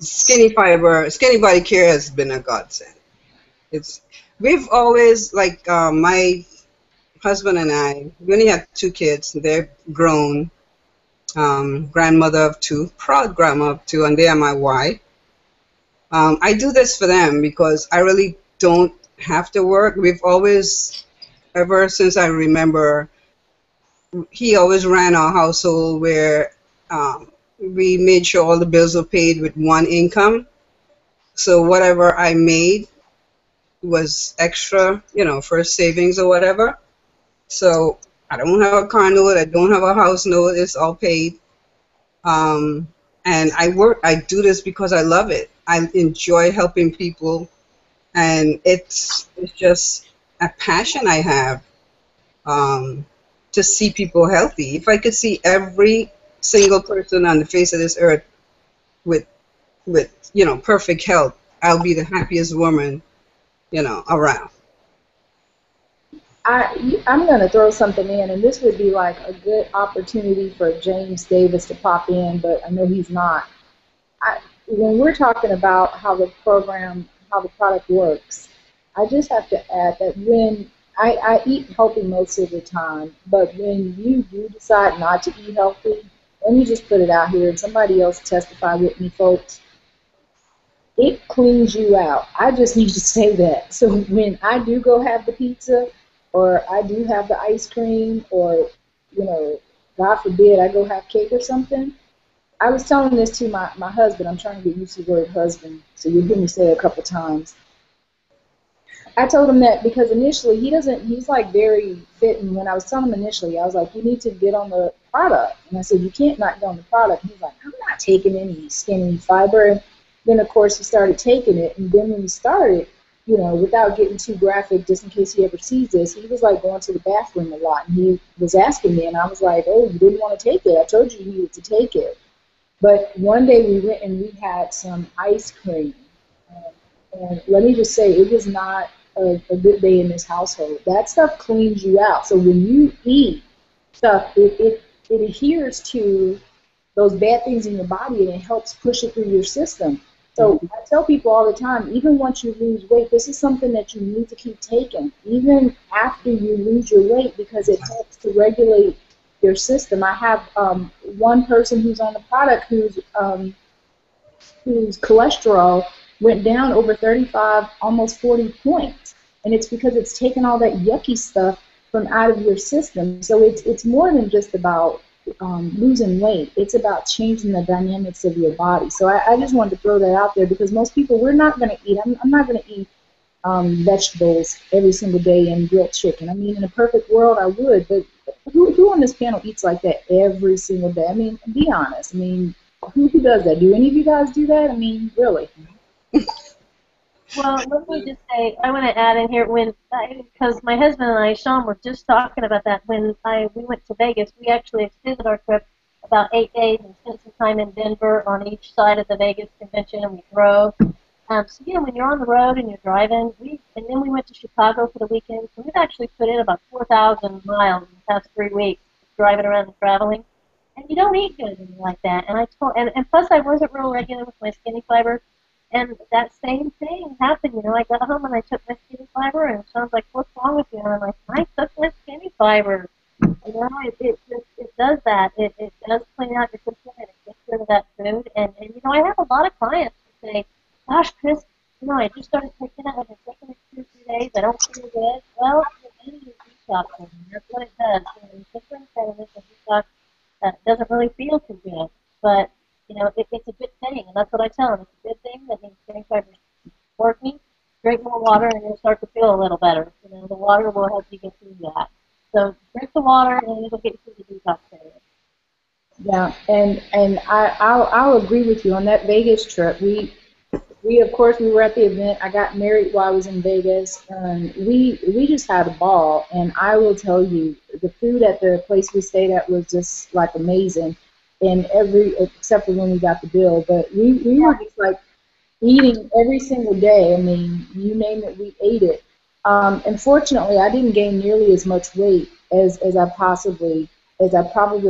Skinny Fiber, Skinny Body Care has been a godsend. We've always, like, my husband and I, we only have 2 kids. They're grown, grandmother of 2, proud grandma of 2, and they are my wife. I do this for them because I really don't have to work. We've always, ever since I remember, he always ran our household where we made sure all the bills were paid with one income. So whatever I made was extra, for savings or whatever. So I don't have a car note. I don't have a house note. It's all paid. And I do this because I love it. I enjoy helping people, and it's just a passion I have, to see people healthy. If I could see every single person on the face of this earth with perfect health, I'll be the happiest woman, around. I'm going to throw something in, and this would be like a good opportunity for James Davis to pop in, but I know he's not. When we're talking about how the product works, I just have to add that when I eat healthy most of the time, but when you do decide not to eat healthy, let me just put it out here, and somebody else testify with me, folks, it cleans you out. I just need to say that. So when I do go have the pizza, or I do have the ice cream, or, God forbid, I go have cake or something, I was telling this to my husband. I'm trying to get used to the word husband, so you'll hear me say it a couple times. I told him that because initially he's like very fit, and when I was telling him initially, I was like, you need to get on the product. And I said, you can't not get on the product. And he's like, I'm not taking any Skinny Fiber. And then, of course, he started taking it, and then when he started, without getting too graphic, just in case he ever sees this, he was like going to the bathroom a lot, and he was asking me, and I was like, oh, you didn't want to take it. I told you needed to take it. But one day we went and we had some ice cream, and let me just say, it was not a good day in this household. That stuff cleans you out. So when you eat stuff, it adheres to those bad things in your body, and it helps push it through your system. So I tell people all the time, even once you lose weight, this is something that you need to keep taking, even after you lose your weight, because it helps to regulate your system. I have one person who's on the product whose cholesterol went down over 35, almost 40 points, and it's because it's taken all that yucky stuff from out of your system. So it's more than just about losing weight. It's about changing the dynamics of your body. So I just wanted to throw that out there, because most people, we're not going to eat. I'm not going to eat vegetables every single day and grilled chicken. I mean, in a perfect world, I would, but who on this panel eats like that every single day? I mean, be honest. I mean, who does that? Do any of you guys do that? I mean, really? Well, let me just say, I want to add in here, because my husband and I, Sean, were just talking about that. When we went to Vegas, we actually extended our trip about 8 days and spent some time in Denver on each side of the Vegas convention, and we drove. So, when you're on the road and you're driving, and then we went to Chicago for the weekend, so we've actually put in about 4,000 miles in the past 3 weeks driving around and traveling. And you don't eat good when you're like that. And plus I wasn't real regular with my Skinny Fiber. And that same thing happened, I got home and I took my Skinny Fiber, and Sean's like, what's wrong with you? And I'm like, I took my Skinny Fiber. It does that. It does clean out your system, and it gets rid of that food. And I have a lot of clients who say, gosh, Chris, I just started taking it. I've been taking it 2 or 3 days. I don't feel good. Well, it is detoxing. That's what it does. Superintendent and detox doesn't really feel too good. But it's a good thing, and that's what I tell them. It's a good thing. That means Skinny Fiber's working. Drink more water, and you'll start to feel a little better. The water will help you get through that. So drink the water, and it'll get you through the detox period. Yeah, and I'll agree with you on that Vegas trip. We of course we were at the event. I got married while I was in Vegas, and we just had a ball. And I will tell you, the food at the place we stayed at was just like amazing. And except for when we got the bill, but we were just like eating every single day. I mean, you name it, we ate it. Unfortunately, I didn't gain nearly as much weight as I probably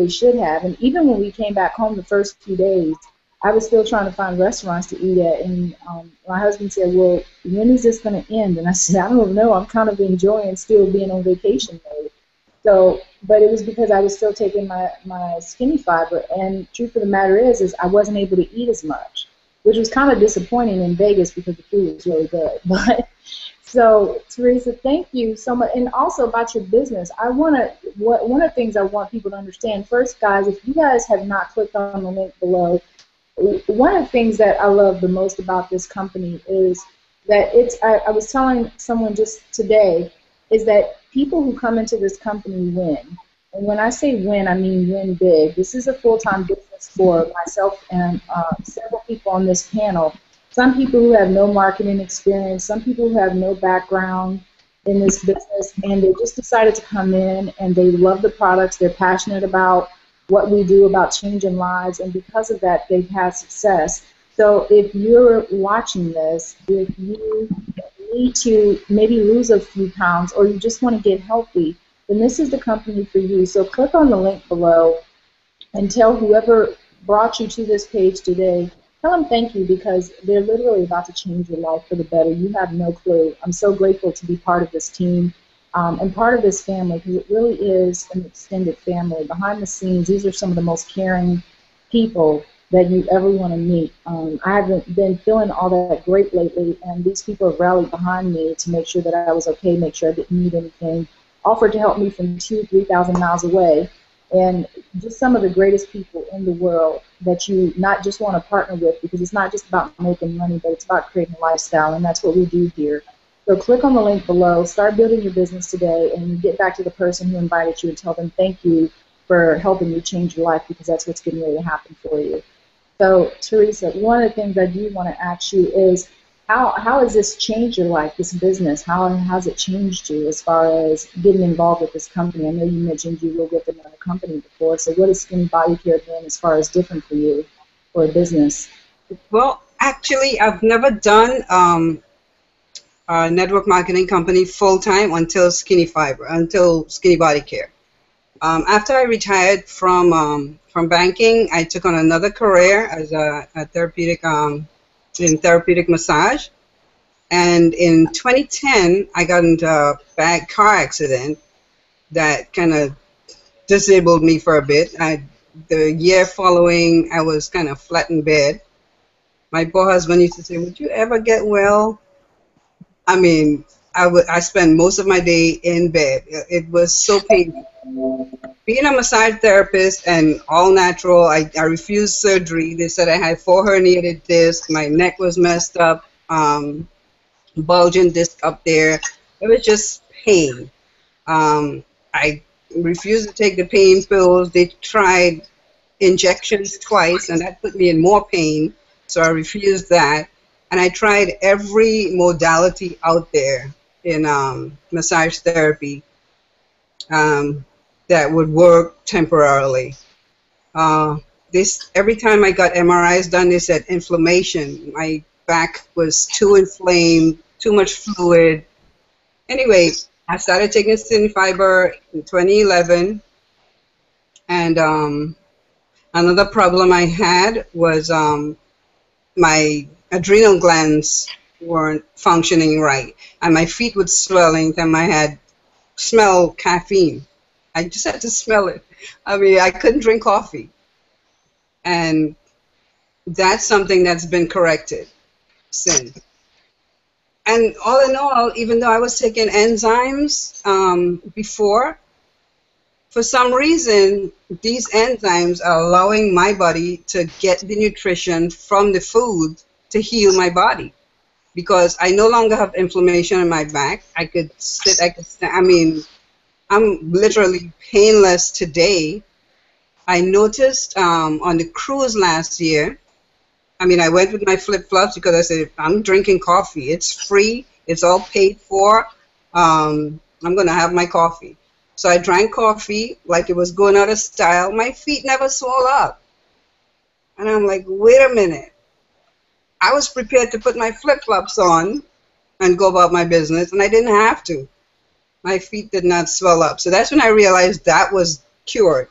should have. And even when we came back home the first few days, I was still trying to find restaurants to eat at, and my husband said, well, when is this going to end? And I said, I don't know. I'm kind of enjoying still being on vacation mode. So, but it was because I was still taking my Skinny Fiber, and truth of the matter is I wasn't able to eat as much, which was kind of disappointing in Vegas because the food was really good. But so, Teresa, thank you so much. And also about your business, one of the things I want people to understand, first, guys, if you guys have not clicked on the link below, one of the things that I love the most about this company is that I was telling someone just today, is that people who come into this company win. And when I say win, I mean win big. This is a full-time business for myself and several people on this panel. Some people who have no marketing experience, some people who have no background in this business, and they just decided to come in and they love the products, they're passionate about what we do about changing lives, and because of that, they've had success. So if you're watching this, if you need to maybe lose a few pounds or you just want to get healthy, then this is the company for you. So click on the link below and tell whoever brought you to this page today, tell them thank you, because they're literally about to change your life for the better. You have no clue. I'm so grateful to be part of this team. And part of this family, because it really is an extended family. Behind the scenes, these are some of the most caring people that you ever want to meet. I haven't been feeling all that great lately, and these people have rallied behind me to make sure that I was okay, make sure I didn't need anything, offered to help me from 2,000 to 3,000 miles away, and just some of the greatest people in the world that you not just want to partner with, because it's not just about making money, but it's about creating a lifestyle, and that's what we do here. So click on the link below, start building your business today, and get back to the person who invited you and tell them thank you for helping you change your life, because that's what's getting ready to happen for you. So, Teresa, one of the things I do want to ask you is, how has this changed your life, this business? How has it changed you as far as getting involved with this company? I know you mentioned you were with another company before, so what has Skinny Body Care been as far as different for you for a business? Well, actually, I've never done a network marketing company full-time until Skinny Body Care. After I retired from banking, I took on another career as a therapeutic in therapeutic massage, and in 2010 I got into a bad car accident that kind of disabled me for a bit. The year following, I was kind of flat in bed. My poor husband used to say, "Would you ever get well?" I mean, I spent most of my day in bed. It was so painful. Being a massage therapist and all natural, I refused surgery. They said I had 4 herniated discs. My neck was messed up, bulging disc up there. It was just pain. I refused to take the pain pills. They tried injections twice, and that put me in more pain, so I refused that. And I tried every modality out there in massage therapy that would work temporarily. Every time I got MRIs done, they said inflammation. My back was too inflamed, too much fluid. Anyway, I started taking Skinny Fiber in 2011, and another problem I had was my adrenal glands weren't functioning right, and my feet would swell anytime I had smell caffeine. I just had to smell it. I mean, I couldn't drink coffee, and that's something that's been corrected since. And all in all, even though I was taking enzymes before, for some reason, these enzymes are allowing my body to get the nutrition from the food to heal my body, because I no longer have inflammation in my back. I could sit, I could stand. I mean, I'm literally painless today. I noticed on the cruise last year, I mean, I went with my flip-flops because I said, I'm drinking coffee. It's free. It's all paid for. I'm going to have my coffee. So I drank coffee like it was going out of style. My feet never swelled up. And I'm like, wait a minute. I was prepared to put my flip-flops on and go about my business, and I didn't have to. My feet did not swell up. So that's when I realized that was cured.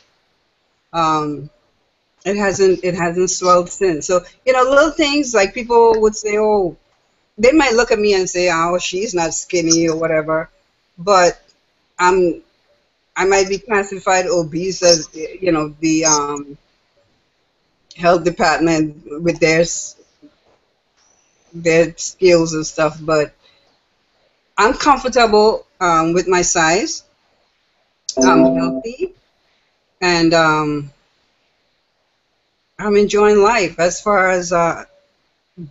it hasn't swelled since. So, little things like people would say, oh, they might look at me and say, oh, she's not skinny or whatever, but I'm I might be classified obese as the health department with their skills and stuff, but I'm comfortable with my size. I'm healthy, and I'm enjoying life. As far as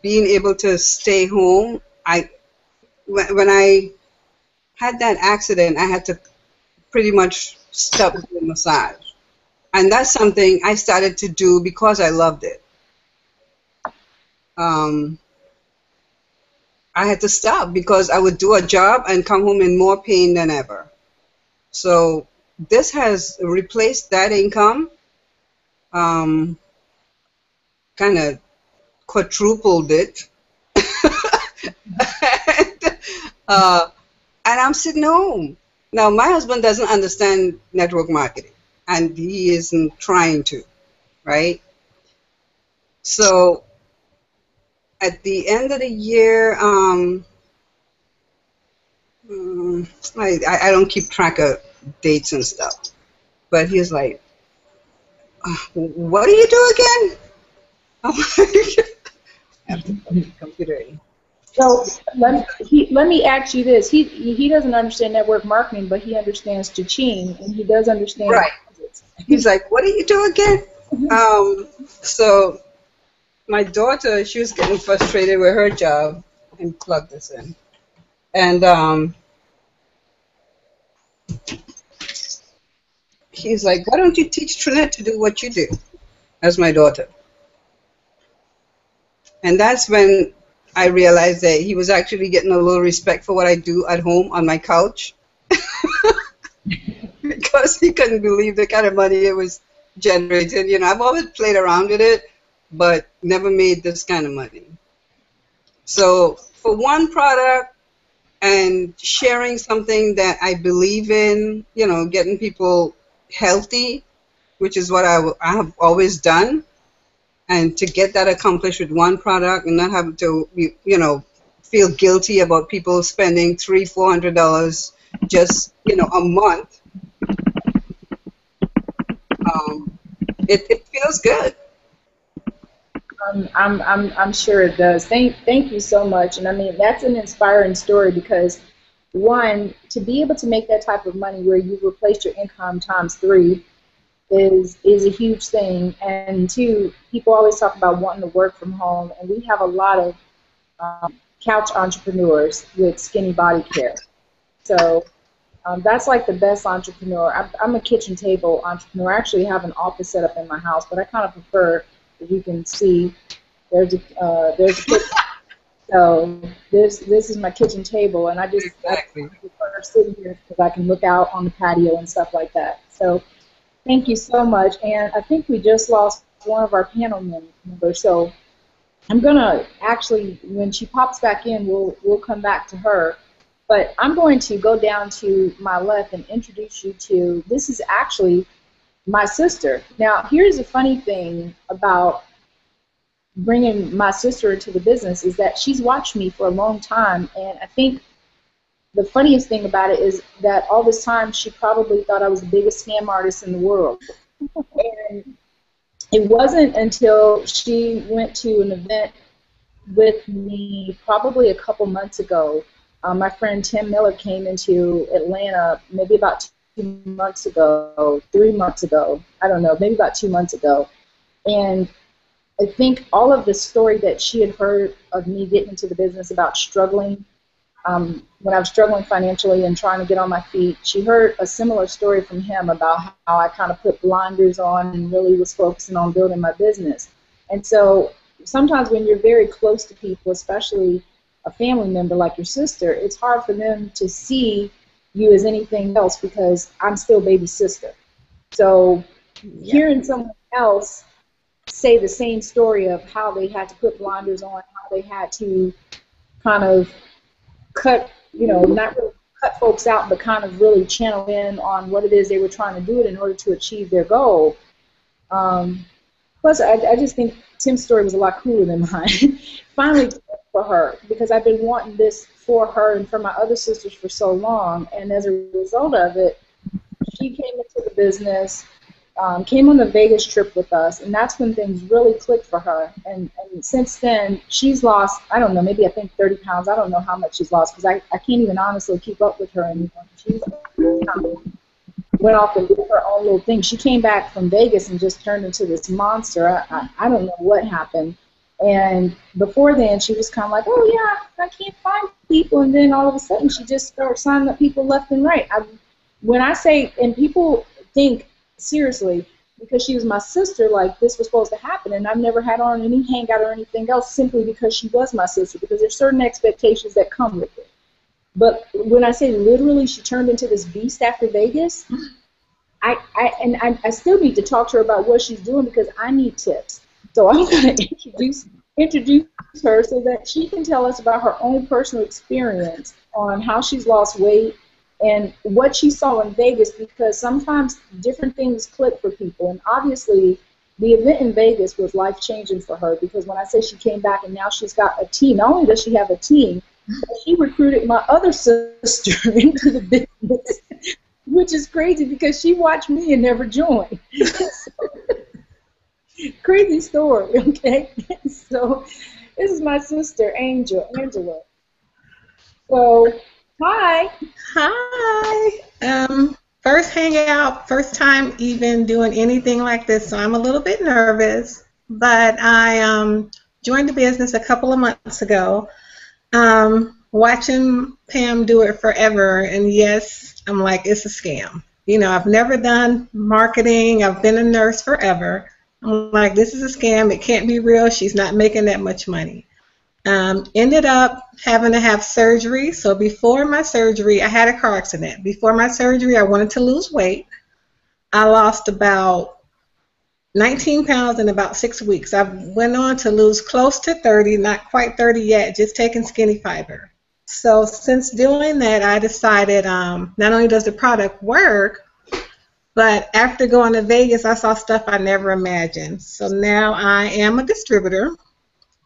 being able to stay home, when I had that accident, I had to pretty much stop doing massage, and that's something I started to do because I loved it. Um, I had to stop because I would do a job and come home in more pain than ever. So this has replaced that income, um, kind of quadrupled it. and, uh, and I'm sitting home. Now, my husband doesn't understand network marketing, and he isn't trying to, right? So at the end of the year, I don't keep track of dates and stuff, but he's like, what do you do again? I'm like, I have to put the computer in. So let me ask you this. He doesn't understand network marketing, but he understands Cha-Ching, and he does understand. Right. He's like, what do you do again? So my daughter, she was getting frustrated with her job, and plug this in. And he's like, why don't you teach Trinette to do what you do? That's my daughter. And that's when I realized that he was actually getting a little respect for what I do at home on my couch. Because he couldn't believe the kind of money it was generated. I've always played around with it, but never made this kind of money. So for one product and sharing something that I believe in, getting people healthy, which is what I have always done, and to get that accomplished with one product and not have to, feel guilty about people spending $300-400 just, a month. It feels good. I'm sure it does. Thank you so much. And I mean, that's an inspiring story because, one, to be able to make that type of money where you've replaced your income times 3 is a huge thing. And two, people always talk about wanting to work from home, and we have a lot of couch entrepreneurs with Skinny Body Care. So that's like the best entrepreneur. I'm a kitchen table entrepreneur. I actually have an office set up in my house, but I kind of prefer, as you can see, there's a kitchen. So this is my kitchen table, and I prefer sitting here because I can look out on the patio and stuff like that. So thank you so much. And I think we just lost one of our panel members, so I'm gonna actually, when she pops back in, we'll come back to her. But I'm going to go down to my left and introduce you to, this is actually my sister. Now, here's the funny thing about bringing my sister into the business is that she's watched me for a long time, and I think the funniest thing about it is that all this time she probably thought I was the biggest scam artist in the world. And it wasn't until she went to an event with me probably a couple months ago. My friend Tim Miller came into Atlanta maybe about 2 months ago, 3 months ago, I don't know, maybe about 2 months ago. And I think all of the story that she had heard of me getting into the business about struggling, when I was struggling financially and trying to get on my feet, she heard a similar story from him about how I kind of put blinders on and really was focusing on building my business. And so sometimes when you're very close to people, especially a family member like your sister, it's hard for them to see you as anything else because I'm still baby sister. So hearing someone else say the same story of how they had to put blinders on, how they had to kind of cut, not really cut folks out, but kind of really channel in on what it is they were trying to do in order to achieve their goal. Plus, I just think Tim's story was a lot cooler than mine. Finally, for her, because I've been wanting this for her and for my other sisters for so long, and as a result of it, she came into the business, came on the Vegas trip with us, and that's when things really clicked for her. And since then, she's lost, I don't know, maybe I think 30 pounds. I don't know how much she's lost because I can't even honestly keep up with her anymore. She's went off and did her own little thing. She came back from Vegas and just turned into this monster. I don't know what happened. And before then, she was kind of like, oh, yeah, I can't find people. And then all of a sudden, she just started signing up people left and right. When I say, and people think seriously, because she was my sister, like this was supposed to happen. And I've never had her on any hangout or anything else simply because she was my sister, because there's certain expectations that come with it. But when I say literally she turned into this beast after Vegas, I still need to talk to her about what she's doing because I need tips. So I'm going to introduce her so that she can tell us about her own personal experience on how she's lost weight and what she saw in Vegas, because sometimes different things click for people. And obviously, the event in Vegas was life-changing for her because when I say she came back and now she's got a team, not only does she have a team, but she recruited my other sister into the business, which is crazy because she watched me and never joined. Crazy story, okay? So this is my sister, Angela. So, hi. Hi. First hangout, first time even doing anything like this, so I'm a little bit nervous. But I joined the business a couple of months ago, watching Pam do it forever, and yes, I'm like, it's a scam. You know, I've never done marketing. I've been a nurse forever. I'm like, this is a scam. It can't be real. She's not making that much money. Ended up having to have surgery. So before my surgery, I had a car accident. Before my surgery, I wanted to lose weight. I lost about 19 pounds in about 6 weeks. I went on to lose close to 30, not quite 30 yet, just taking Skinny Fiber. So since doing that, I decided not only does the product work, but after going to Vegas, I saw stuff I never imagined. So now I am a distributor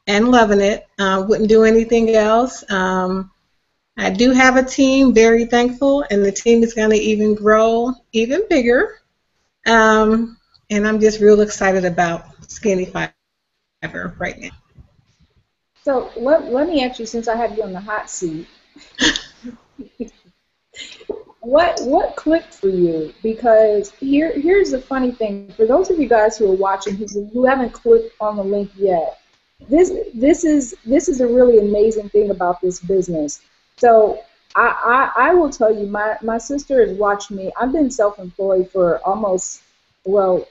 and loving it. Wouldn't do anything else. I do have a team, very thankful, and the team is going to even grow even bigger. And I'm just real excited about Skinny Fiber right now. So let me ask you, since I have you on the hot seat, what clicked for you? Because here's the funny thing. For those of you guys who are watching who haven't clicked on the link yet, this is a really amazing thing about this business. So I will tell you, my sister has watched me. I've been self-employed for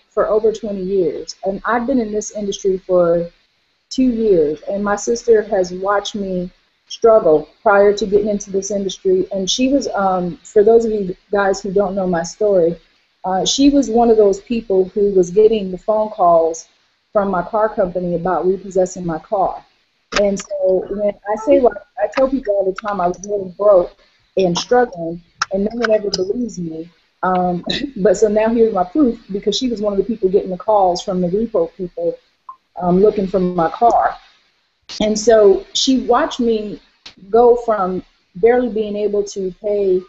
for over 20 years, and I've been in this industry for 2 years, and my sister has watched me struggle prior to getting into this industry. And she was, for those of you guys who don't know my story, she was one of those people who was getting the phone calls from my car company about repossessing my car. And so when I say, like, I tell people all the time I was really broke and struggling, and no one ever believes me. But so now here's my proof, because she was one of the people getting the calls from the repo people looking for my car. And so she watched me go from barely being able to pay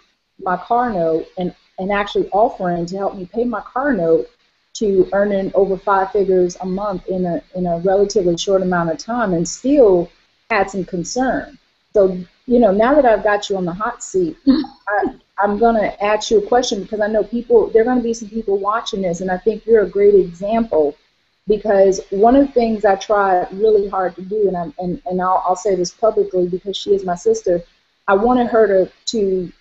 my car note and actually offering to help me pay my car note to earning over 5 figures a month in a relatively short amount of time, and still had some concern. So, you know, now that I've got you on the hot seat, I'm going to ask you a question, because I know there are going to be some people watching this, and I think you're a great example. Because one of the things I try really hard to do, and I'll say this publicly because she is my sister, I wanted her to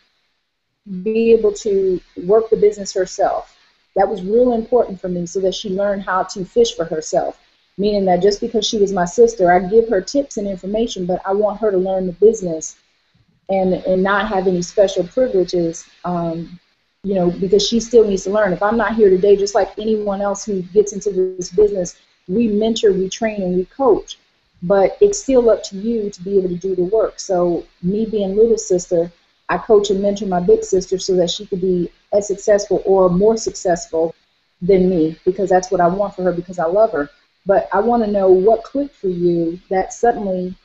be able to work the business herself. That was real important for me, so that she learned how to fish for herself. Meaning that just because she was my sister, I give her tips and information, but I want her to learn the business and not have any special privileges. You know, because she still needs to learn. If I'm not here today, just like anyone else who gets into this business, we mentor, we train, and we coach. But it's still up to you to be able to do the work. So me being little sister, I coach and mentor my big sister so that she could be as successful or more successful than me, because that's what I want for her, because I love her. but I want to know what clicked for you that suddenly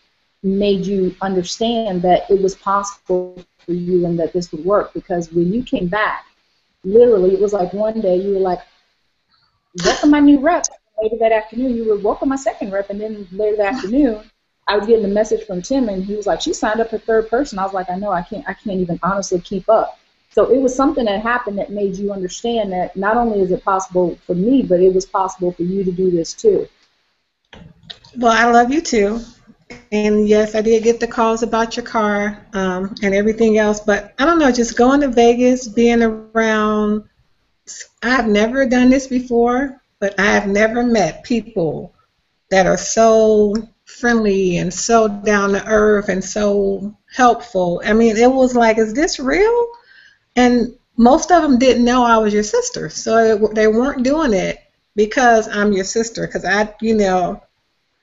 made you understand that it was possible for you and that this would work. Because when you came back, literally, it was like one day you were like, welcome my new rep. Later that afternoon, you were welcome my second rep, and then later that afternoon, I was getting a message from Tim, and he was like, she signed up her third person. I was like, I know, I can't even honestly keep up. So it was something that happened that made you understand that not only is it possible for me, but it was possible for you to do this too. Well, I love you too. And yes, I did get the calls about your car and everything else. But I don't know, just going to Vegas, being around, I've never done this before, but I have never met people that are so friendly and so down to earth and so helpful. I mean, it was like, is this real? And most of them didn't know I was your sister, so they weren't doing it because I'm your sister. Because you know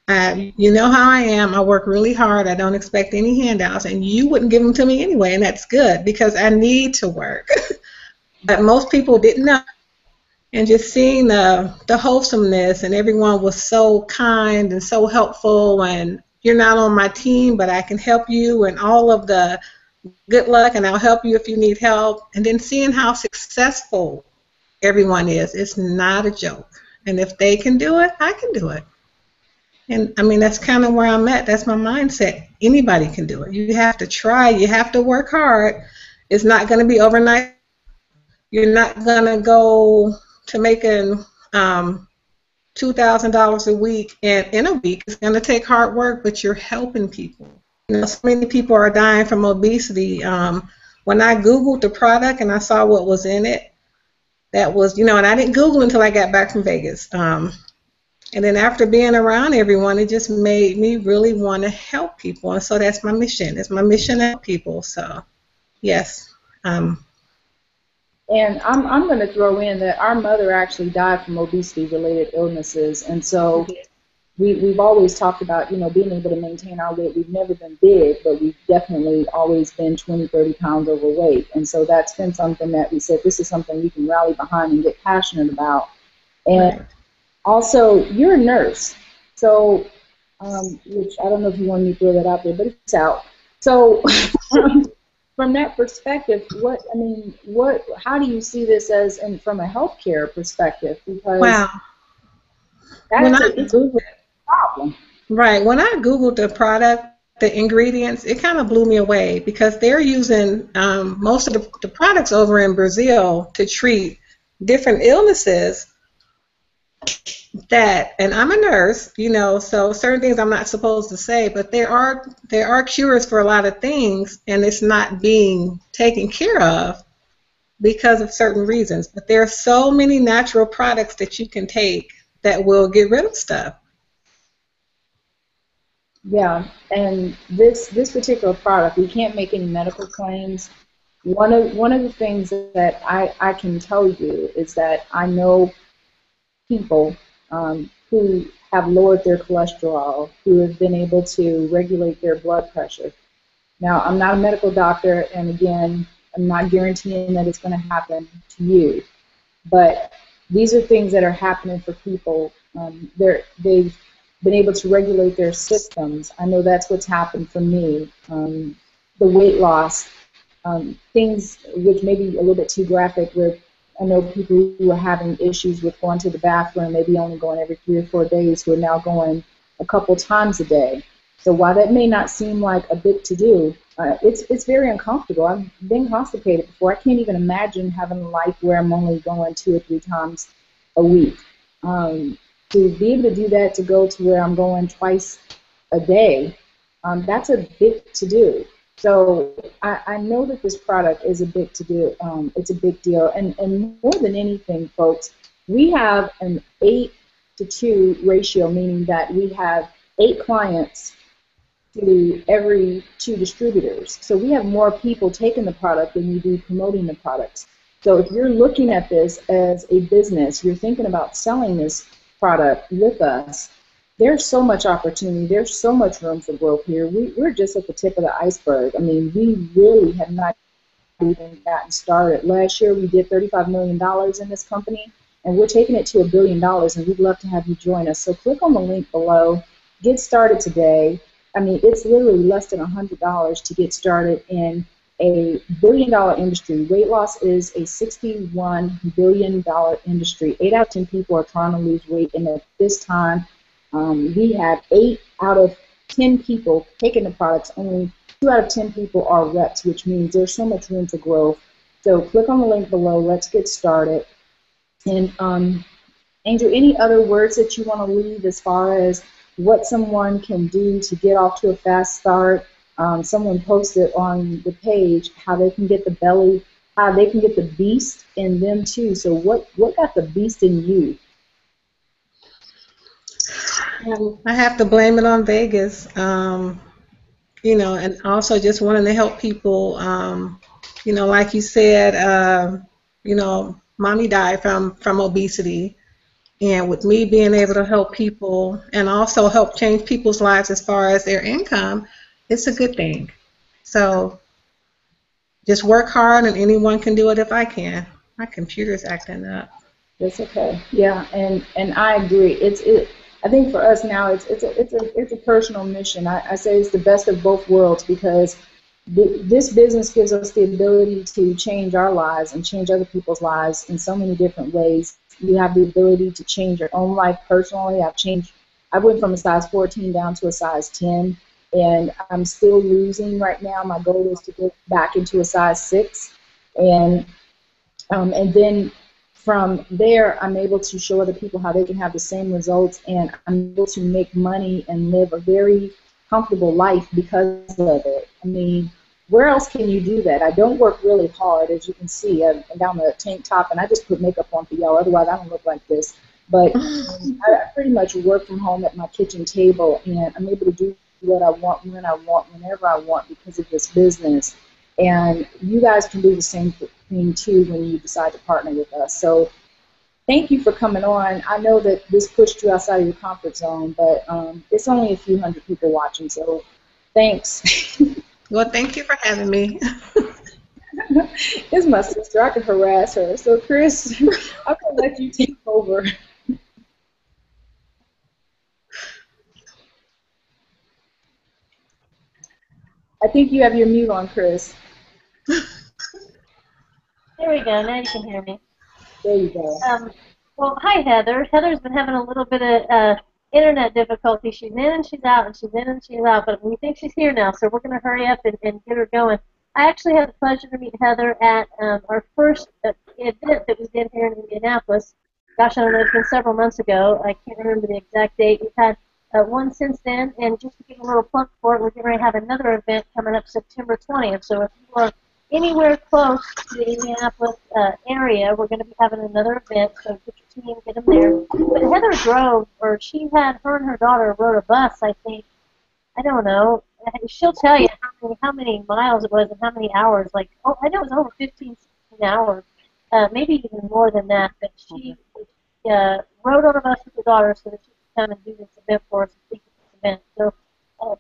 how I am. I work really hard. I don't expect any handouts, and you wouldn't give them to me anyway, and that's good because I need to work. But most people didn't know. And just seeing the wholesomeness, and everyone was so kind and so helpful, and you're not on my team, but I can help you, and all of the good luck, and I'll help you if you need help. And then seeing how successful everyone is, it's not a joke. And if they can do it, I can do it. And I mean, that's kind of where I'm at. That's my mindset. Anybody can do it. You have to try. You have to work hard. It's not going to be overnight. You're not going to go to making $2,000 a week and in a week. It's going to take hard work, but you're helping people. You know, so many people are dying from obesity. When I Googled the product and I saw what was in it, that was, and I didn't Google until I got back from Vegas. And then after being around everyone, it just made me really want to help people. And so that's my mission. It's my mission to help people. So, yes. And I'm going to throw in that our mother actually died from obesity-related illnesses. And so we've always talked about, being able to maintain our weight. We've never been big, but we've definitely always been 20, 30 pounds overweight. And so that's been something that we said, this is something we can rally behind and get passionate about. And also, you're a nurse. So, which I don't know if you want me to throw that out there, but it's out. So from that perspective, how do you see this as, and from a healthcare perspective? Because it's a problem. Right. When I Googled the product, the ingredients, it kind of blew me away because they're using most of the products over in Brazil to treat different illnesses and I'm a nurse, so certain things I'm not supposed to say, but there are cures for a lot of things, and it's not being taken care of because of certain reasons. But there are so many natural products that you can take that will get rid of stuff. Yeah, and this particular product, we can't make any medical claims. One of the things that I can tell you is that I know people who have lowered their cholesterol, who have been able to regulate their blood pressure. Now, I'm not a medical doctor, and again, I'm not guaranteeing that it's going to happen to you, but these are things that are happening for people. They've been able to regulate their systems. I know that's what's happened for me. The weight loss, things which may be a little bit too graphic with, I know people who are having issues with going to the bathroom, maybe only going every 3 or 4 days, who are now going a couple times a day. So while that may not seem like a big to-do, it's very uncomfortable. I've been constipated before. I can't even imagine having a life where I'm only going 2 or 3 times a week. To be able to do that, to go to where I'm going twice a day, that's a big to-do. So I know that this product is a big to-do. It's a big deal. And more than anything, folks, we have an 8-to-2 ratio, meaning that we have 8 clients to every 2 distributors. So we have more people taking the product than we do promoting the products. So if you're looking at this as a business, you're thinking about selling this product with us, there's so much opportunity. There's so much room for growth here. We're just at the tip of the iceberg. I mean, we really have not even gotten started. Last year, we did $35 million in this company, and we're taking it to $1 billion, and we'd love to have you join us. So click on the link below. Get started today. I mean, it's literally less than $100 to get started in a $1 billion industry. Weight loss is a $61 billion industry. 8 out of 10 people are trying to lose weight, and at this time, we have 8 out of 10 people taking the products. Only 2 out of 10 people are reps, which means there's so much room for growth. So click on the link below. Let's get started. And Angel, any other words that you want to leave as far as what someone can do to get off to a fast start? Someone posted on the page how they can get the belly, how they can get the beast in them too. So what got the beast in you? I have to blame it on Vegas. You know, and also just wanting to help people. You know, like you said, you know, mommy died from obesity. And with me being able to help people and also help change people's lives as far as their income, it's a good thing. So just work hard, and anyone can do it if I can. My computer's acting up. That's okay. Yeah, and I agree. I think for us now, it's a personal mission. I say it's the best of both worlds, because this business gives us the ability to change our lives and change other people's lives in so many different ways. You have the ability to change your own life personally. I went from a size 14 down to a size 10, and I'm still losing right now. My goal is to get back into a size 6, and then from there, I'm able to show other people how they can have the same results, and I'm able to make money and live a very comfortable life because of it. I mean, where else can you do that? I don't work really hard, as you can see. I'm down the tank top, and I just put makeup on for y'all. Otherwise, I don't look like this. But I pretty much work from home at my kitchen table, and I'm able to do what I want, when I want, whenever I want, because of this business. And you guys can do the same thing, too, when you decide to partner with us. So thank you for coming on. I know that this pushed you outside of your comfort zone, but it's only a few hundred people watching, so thanks. Well, thank you for having me. It's my sister. I can harass her. So, Chris, I'm going to let you take over. I think you have your mute on, Chris. There we go. Now you can hear me. There you go. Well, hi, Heather. Heather's been having a little bit of internet difficulty. She's in and she's out, and she's in and she's out, but we think she's here now, so we're going to hurry up and get her going. I actually had the pleasure to meet Heather at our first event that we did here in Indianapolis. Gosh, I don't know, it's been several months ago. I can't remember the exact date. We've had one since then, and just to give a little plug for it, we're getting ready to have another event coming up September 20th. So if you are anywhere close to the Indianapolis area, we're going to be having another event, so get your team, get them there. But Heather drove, or her and her daughter rode a bus, I think, I don't know. She'll tell you how many miles it was and how many hours. Like, I know it was over 15, 16 hours, maybe even more than that. But she rode on a bus with her daughter so that she could come and do this event for us and speak at this event. So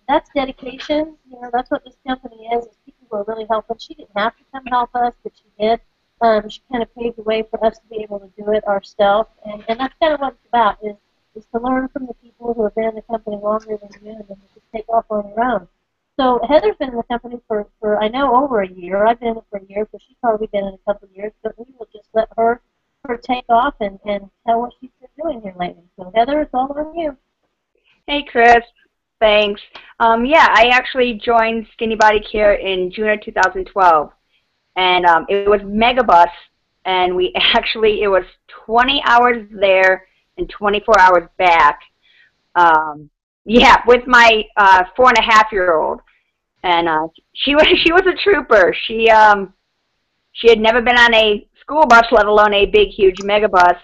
that's dedication. You know, that's what this company is people who are really helping. She didn't have to come help us, but she did. She kind of paved the way for us to be able to do it ourselves. And that's kind of what it's about, is to learn from the people who have been in the company longer than you, and then you can take off on your own. So Heather's been in the company for I know, over a year. I've been in it for a year, so she's probably been in a couple of years. But we will just let her take off and tell what she's been doing here lately. So Heather, it's all on you. Hey, Chris. Thanks. Yeah, I actually joined Skinny Body Care in June of 2012, and it was Megabus, and it was 20 hours there and 24 hours back. Yeah, with my 4.5-year-old, and she was a trooper. She had never been on a school bus, let alone a big, huge Megabus.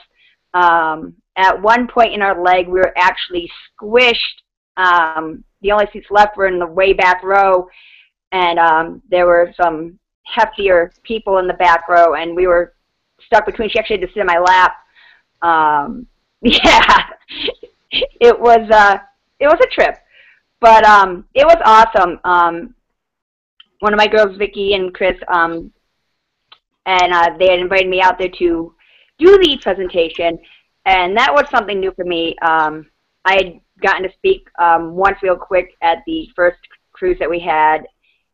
At one point in our leg, we were actually squished. The only seats left were in the way back row, and there were some heftier people in the back row, and we were stuck between. She actually had to sit in my lap. Yeah, it was a trip, but it was awesome. One of my girls, Vicky and Chris, and they had invited me out there to do the presentation, and that was something new for me. I had gotten to speak once real quick at the first cruise that we had,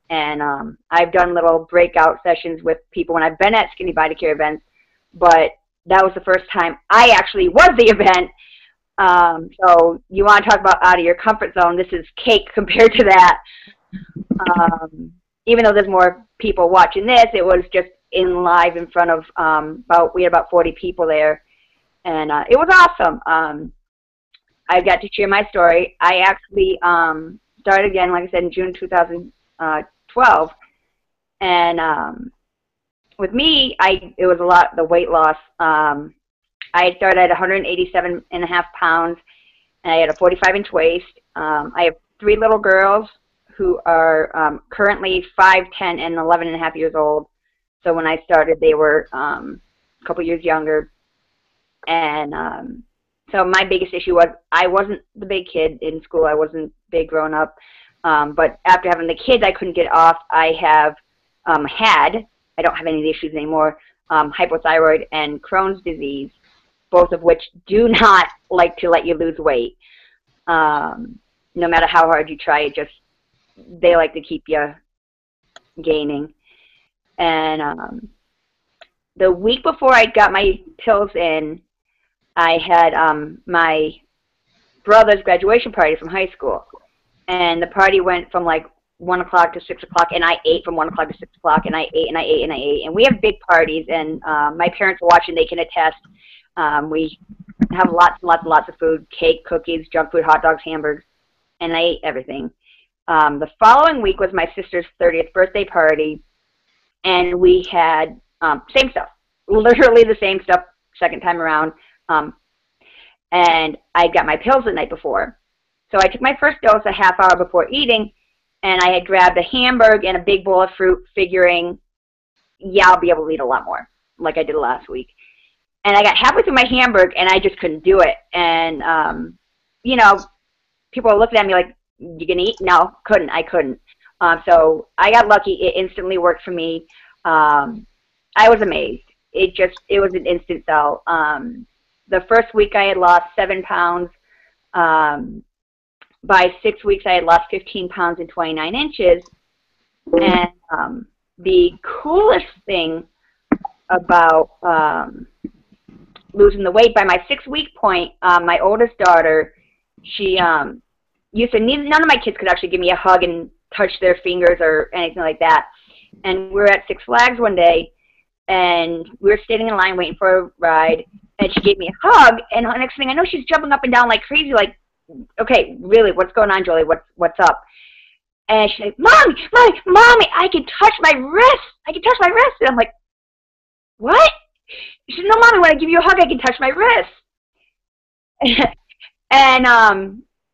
and I've done little breakout sessions with people when I've been at Skinny Body Care events, but that was the first time I actually was the event. So you want to talk about out of your comfort zone, this is cake compared to that. Even though there's more people watching this, it was just in live in front of we had about 40 people there, and it was awesome. I got to share my story. I actually started again, like I said, in June 2012, and with me, it was a lot, the weight loss. I started at 187.5 pounds, and I had a 45-inch waist. I have 3 little girls who are currently 5, 10, and 11.5 years old. So when I started, they were a couple years younger. And so my biggest issue was I wasn't the big kid in school. I wasn't big growing up. But after having the kids, I couldn't get off. I have I don't have any of the issues anymore, hypothyroid and Crohn's disease, both of which do not like to let you lose weight. No matter how hard you try, they like to keep you gaining. And the week before I got my pills in, I had my brother's graduation party from high school. And the party went from like 1 o'clock to 6 o'clock, and I ate from 1 o'clock to 6 o'clock, and I ate and I ate and I ate. And we have big parties, and my parents are watching, they can attest. We have lots and lots and lots of food, cake, cookies, junk food, hot dogs, hamburgers, and I ate everything. The following week was my sister's 30th birthday party, and we had same stuff, literally the same stuff, second time around. And I got my pills the night before. So I took my first dose a half hour before eating, and I had grabbed a hamburger and a big bowl of fruit, figuring, yeah, I'll be able to eat a lot more, like I did last week. And I got halfway through my hamburger, and I just couldn't do it. And, you know, people were looking at me like, you gonna eat? No, I couldn't. So I got lucky. It instantly worked for me. I was amazed. It was an instant sell. The first week I had lost 7 pounds. By 6 weeks I had lost 15 pounds and 29 inches. And the coolest thing about losing the weight, by my 6-week point, my oldest daughter, she used to, none of my kids could actually give me a hug and touch their fingers or anything like that. And we were at Six Flags one day, and we were standing in line waiting for a ride, and she gave me a hug, and the next thing I know, she's jumping up and down like crazy, like, okay, really, what's going on, Jolie? What's up? And she's like, Mommy, I can touch my wrist. I can touch my wrist. And I'm like, what? She said, no, Mommy, when I give you a hug, I can touch my wrist. And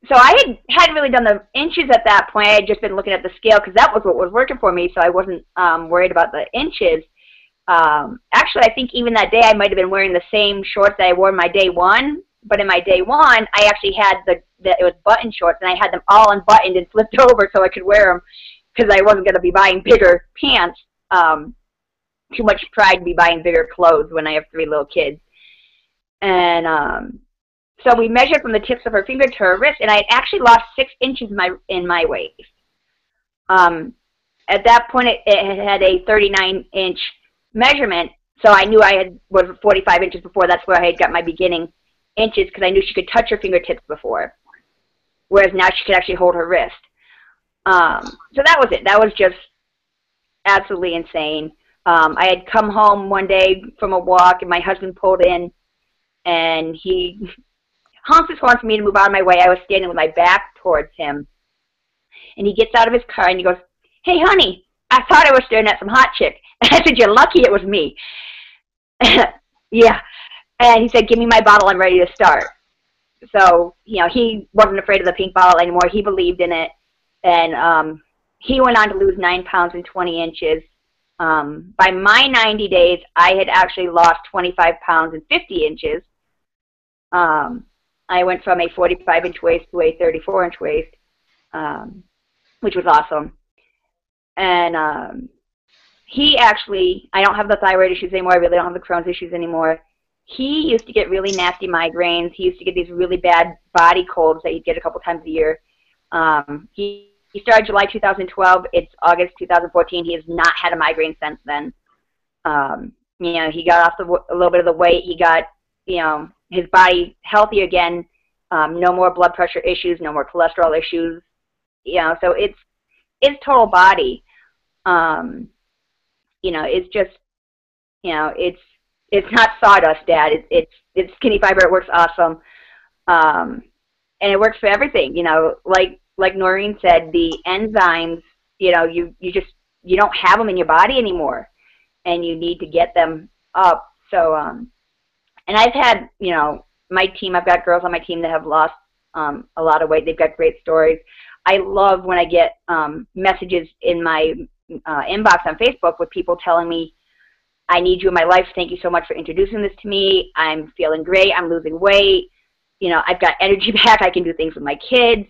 so I hadn't really done the inches at that point. I had just been looking at the scale because that was what was working for me, so I wasn't worried about the inches. Actually, I think even that day I might have been wearing the same shorts that I wore in my day one, but in my day one, I actually had it was button shorts, and I had them all unbuttoned and flipped over so I could wear them because I wasn't going to be buying bigger pants. Too much pride to be buying bigger clothes when I have 3 little kids. And so we measured from the tips of her finger to her wrist, and I had actually lost 6 inches in my waist. At that point, it had a 39-inch measurement, so I knew I was 45 inches before. That's where I had got my beginning inches, because I knew she could touch her fingertips before, whereas now she could actually hold her wrist. So that was it. That was just absolutely insane. I had come home one day from a walk, and my husband pulled in, and he honked his horn for me to move out of my way. I was standing with my back towards him, and he gets out of his car, and he goes, hey, honey, I thought I was staring at some hot chick. And I said, you're lucky it was me. Yeah. And he said, give me my bottle, I'm ready to start. So, you know, he wasn't afraid of the pink bottle anymore. He believed in it. And he went on to lose 9 pounds and 20 inches. By my 90 days, I had actually lost 25 pounds and 50 inches. I went from a 45-inch waist to a 34-inch waist, which was awesome. And he actually, I don't have the thyroid issues anymore. I really don't have the Crohn's issues anymore. he used to get really nasty migraines. He used to get these really bad body colds that he'd get a couple times a year. He started July 2012. It's August 2014. He has not had a migraine since then. You know, he got off a little bit of the weight. He got, you know, his body healthy again. No more blood pressure issues. No more cholesterol issues. You know, so it's total body. You know, it's just, you know, it's not sawdust, Dad. It's Skinny Fiber. It works awesome. And it works for everything. You know, like Noreen said, the enzymes, you know, you don't have them in your body anymore, and you need to get them up. So, and I've had, you know, my team, I've got girls on my team that have lost a lot of weight. They've got great stories. I love when I get messages in my inbox on Facebook with people telling me, I need you in my life. Thank you so much for introducing this to me. I'm feeling great. I'm losing weight. You know, I've got energy back. I can do things with my kids.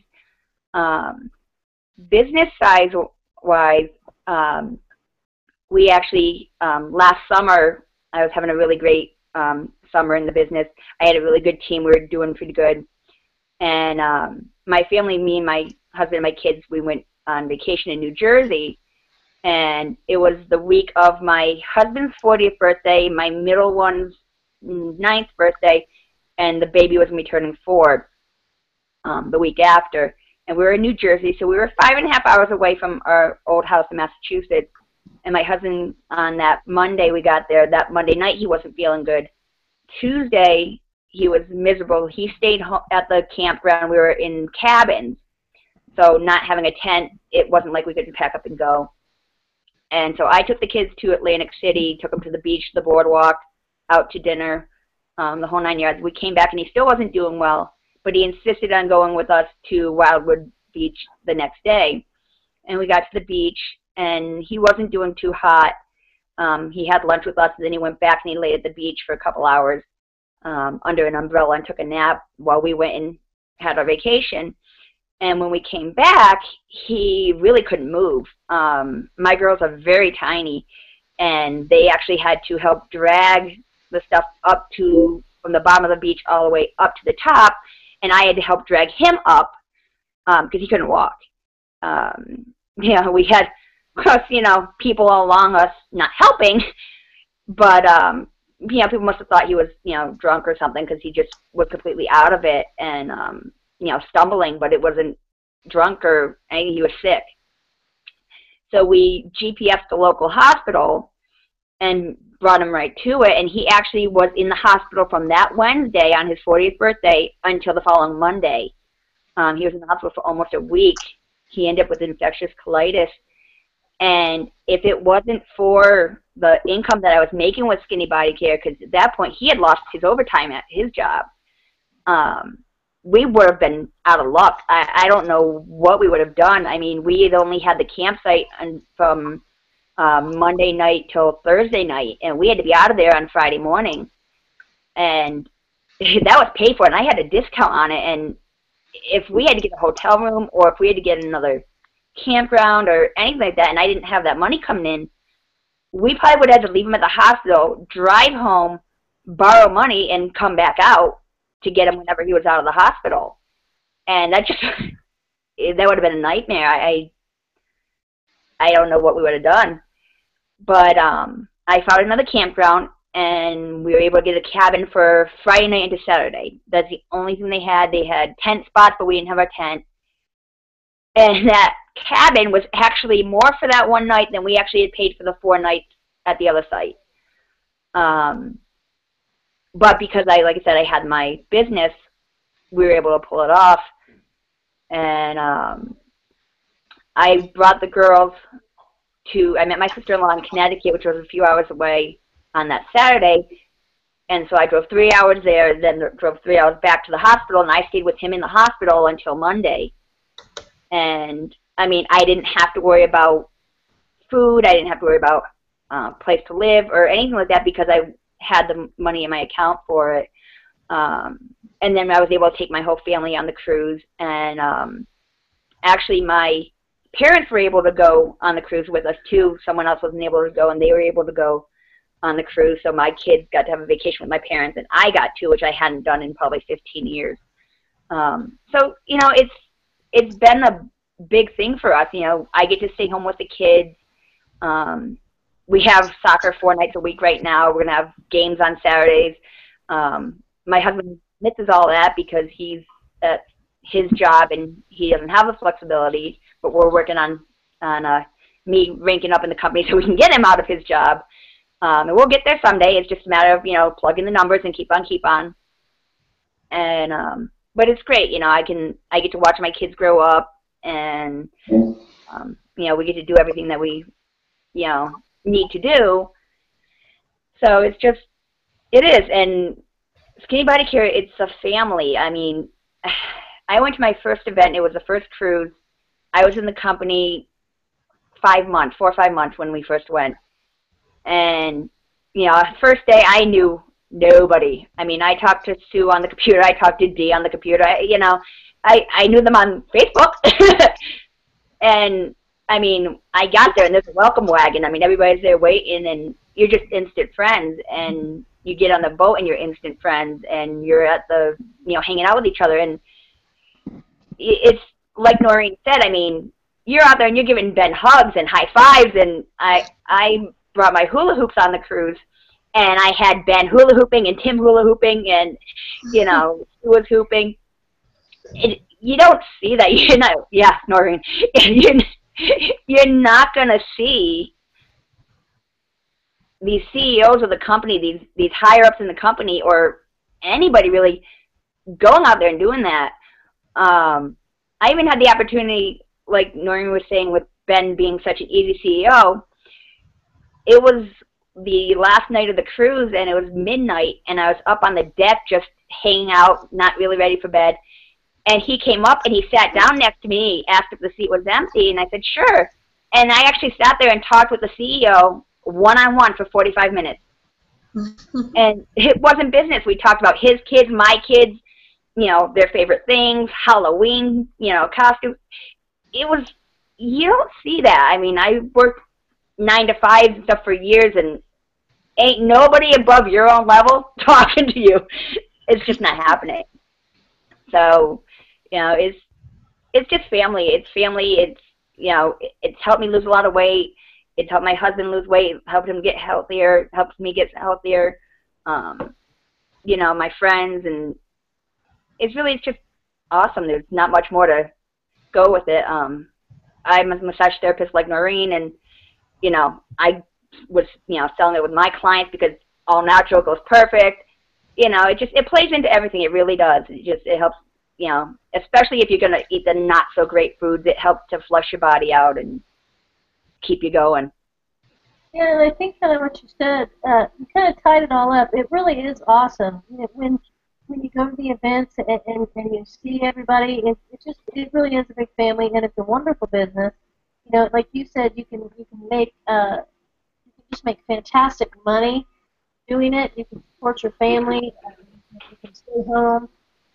Business size-wise, we actually, last summer, I was having a really great summer in the business. I had a really good team. We were doing pretty good. And my family, me and my husband and my kids, we went on vacation in New Jersey. And it was the week of my husband's 40th birthday, my middle one's 9th birthday, and the baby was going to be turning 4 the week after. And we were in New Jersey, so we were 5.5 hours away from our old house in Massachusetts. And my husband, on that Monday we got there, that Monday night he wasn't feeling good. Tuesday, he was miserable. He stayed at the campground. We were in cabins, so not having a tent, it wasn't like we could pack up and go. And so I took the kids to Atlantic City, took them to the beach, the boardwalk, out to dinner, the whole 9 yards. We came back, and he still wasn't doing well, but he insisted on going with us to Wildwood Beach the next day. And we got to the beach, and he wasn't doing too hot. He had lunch with us, and then he went back, and he laid at the beach for a couple hours under an umbrella and took a nap while we went and had our vacation. And when we came back, he really couldn't move. My girls are very tiny, and they actually had to help drag the stuff up from the bottom of the beach all the way up to the top, and I had to help drag him up because he couldn't walk. You know, we had, you know, people all along us not helping, but you know, people must have thought he was, you know, drunk or something because he just was completely out of it and you know, stumbling, but it wasn't drunk or anything. He was sick. So we GPSed the local hospital and brought him right to it, and he actually was in the hospital from that Wednesday on his 40th birthday until the following Monday. He was in the hospital for almost a week. He ended up with infectious colitis, and if it wasn't for the income that I was making with Skinny Body Care, because at that point he had lost his overtime at his job, we would have been out of luck. I don't know what we would have done. I mean, we had only had the campsite from Monday night till Thursday night, and we had to be out of there on Friday morning. And that was paid for, and I had a discount on it. And if we had to get a hotel room or if we had to get another campground or anything like that, and I didn't have that money coming in, we probably would have had to leave him at the hospital, drive home, borrow money, and come back out to get him whenever he was out of the hospital. And that just, that would have been a nightmare. I don't know what we would have done. But I found another campground, and we were able to get a cabin for Friday night into Saturday. That's the only thing they had. They had tent spots, but we didn't have our tent. And that cabin was actually more for that one night than we actually had paid for the 4 nights at the other site. But because like I said, I had my business, we were able to pull it off. And I brought the girls I met my sister-in-law in Connecticut, which was a few hours away, on that Saturday. And so I drove 3 hours there, then drove 3 hours back to the hospital, and I stayed with him in the hospital until Monday. And, I mean, I didn't have to worry about food. I didn't have to worry about place to live or anything like that because I had the money in my account for it. And then I was able to take my whole family on the cruise. And actually, my parents were able to go on the cruise with us, too. Someone else wasn't able to go, and they were able to go on the cruise, so my kids got to have a vacation with my parents, and I got to, which I hadn't done in probably 15 years. So, you know, it's been a big thing for us. You know, I get to stay home with the kids. We have soccer 4 nights a week right now. We're going to have games on Saturdays. My husband misses all that because he's at his job and he doesn't have the flexibility, but we're working on me ranking up in the company so we can get him out of his job. And we'll get there someday. It's just a matter of, you know, plugging the numbers and keep on. And but it's great, you know. I get to watch my kids grow up, and you know, we get to do everything that we, you know, need to do. So it is. And Skinny Body Care, it's a family. I mean, I went to my first event. It was the first cruise. I was in the company 4 or 5 months when we first went. And, you know, first day I knew nobody. I mean, I talked to Sue on the computer. I talked to Dee on the computer. I knew them on Facebook. And, I mean, I got there, and there's a welcome wagon. I mean, everybody's there waiting, and you're just instant friends. And you get on the boat, and you're instant friends. And you're at the, you know, hanging out with each other. And it's like Noreen said, I mean, you're out there, and you're giving Ben hugs and high fives. And I brought my hula hoops on the cruise. And I had Ben hula hooping and Tim hula hooping, and, you know, Sue was hooping. You don't see that. You're not, yeah, Noreen. You're not going to see these CEOs of the company, these higher-ups in the company, or anybody really going out there and doing that. I even had the opportunity, like Noreen was saying, with Ben being such an easy CEO. It was the last night of the cruise, and it was midnight, and I was up on the deck just hanging out, not really ready for bed. And he came up, and he sat down next to me, asked if the seat was empty, and I said, sure. And I actually sat there and talked with the CEO one-on-one for 45 minutes. And it wasn't business. We talked about his kids, my kids, you know, their favorite things, Halloween, you know, costumes. It was, you don't see that. I mean, I worked 9 to 5 and stuff for years, and ain't nobody above your own level talking to you. It's just not happening. So, you know, it's just family. It's family. It's, you know, it's helped me lose a lot of weight. It's helped my husband lose weight, helped him get healthier, helps me get healthier. You know, my friends, and it's just awesome. There's not much more to go with it. I'm a massage therapist like Noreen, and, you know, I was, you know, selling it with my clients because all natural goes perfect. You know, it plays into everything. It really does. It helps, you know, especially if you're going to eat the not so great foods. It helps to flush your body out and keep you going. Yeah, and I think kind of what you said, you kind of tied it all up. It really is awesome. You know, when you go to the events and you see everybody, it really is a big family, and it's a wonderful business. You know, like you said, you can just make fantastic money doing it. You can support your family. You can stay home.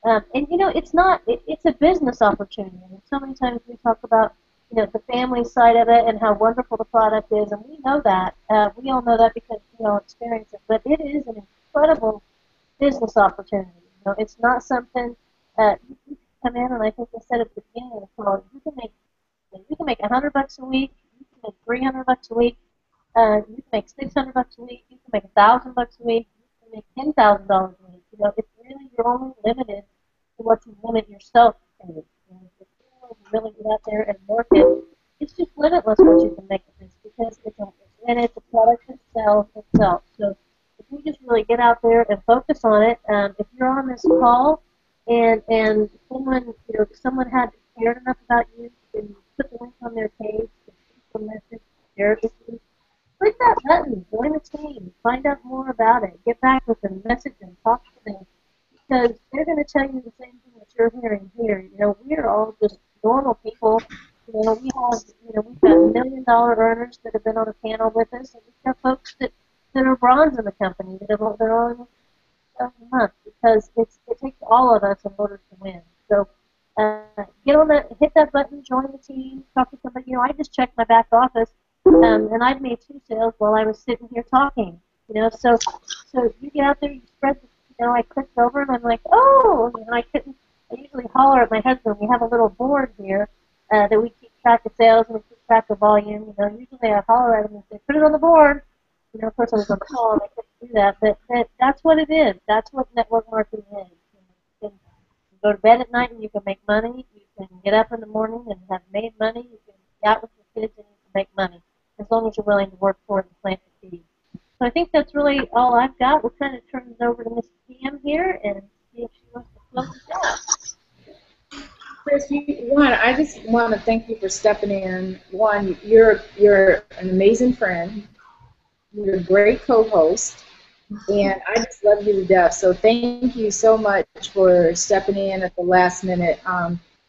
And, you know, it's a business opportunity. And so many times we talk about, you know, the family side of it and how wonderful the product is, and we know that. We all know that because we all experience it. But it is an incredible business opportunity. You know, it's not something you can come in, and I think I said at the beginning of the call, you can make $100 a week, you can make $300 a week, you can make $600 a week, you can make $1,000 a week, you can make $10,000 a week. You know, it's really, you're only limited to what you limit yourself to. You know, if you really get out there and work it, it's just limitless what you can make of this because it's a product that sells itself. So if you just really get out there and focus on it, if you're on this call and someone had cared enough about you to put the link on their page, to shoot the message, share it with you, click that button, join the team, find out more about it, get back with them, message them, talk to them, because they're going to tell you the same thing that you're hearing here. You know, we're all just normal people. You know, we've got $1 million earners that have been on a panel with us, and we've got folks that are bronze in the company that are on a month because it takes all of us in order to win. So get on that, hit that button, join the team, talk to somebody. You know, I just checked my back office, and I've made 2 sales while I was sitting here talking. You know, so you get out there, you spread the, you know, I clicked over and I'm like, oh, you know, I usually holler at my husband. We have a little board here that we keep track of sales and we keep track of volume. You know, usually I holler at him and say, put it on the board. You know, of course I was on call and I couldn't do that, but that's what it is. That's what network marketing is. You can go to bed at night and you can make money. You can get up in the morning and have made money. You can be out with your kids and you can make money as long as you're willing to work for it and plant the seed. So I think that's really all I've got. We'll kind of turn it over to Miss Pam here and see if she wants to close it out. Chris, I just want to thank you for stepping in. One, you're an amazing friend. You're a great co-host, and I just love you to death. So thank you so much for stepping in at the last minute.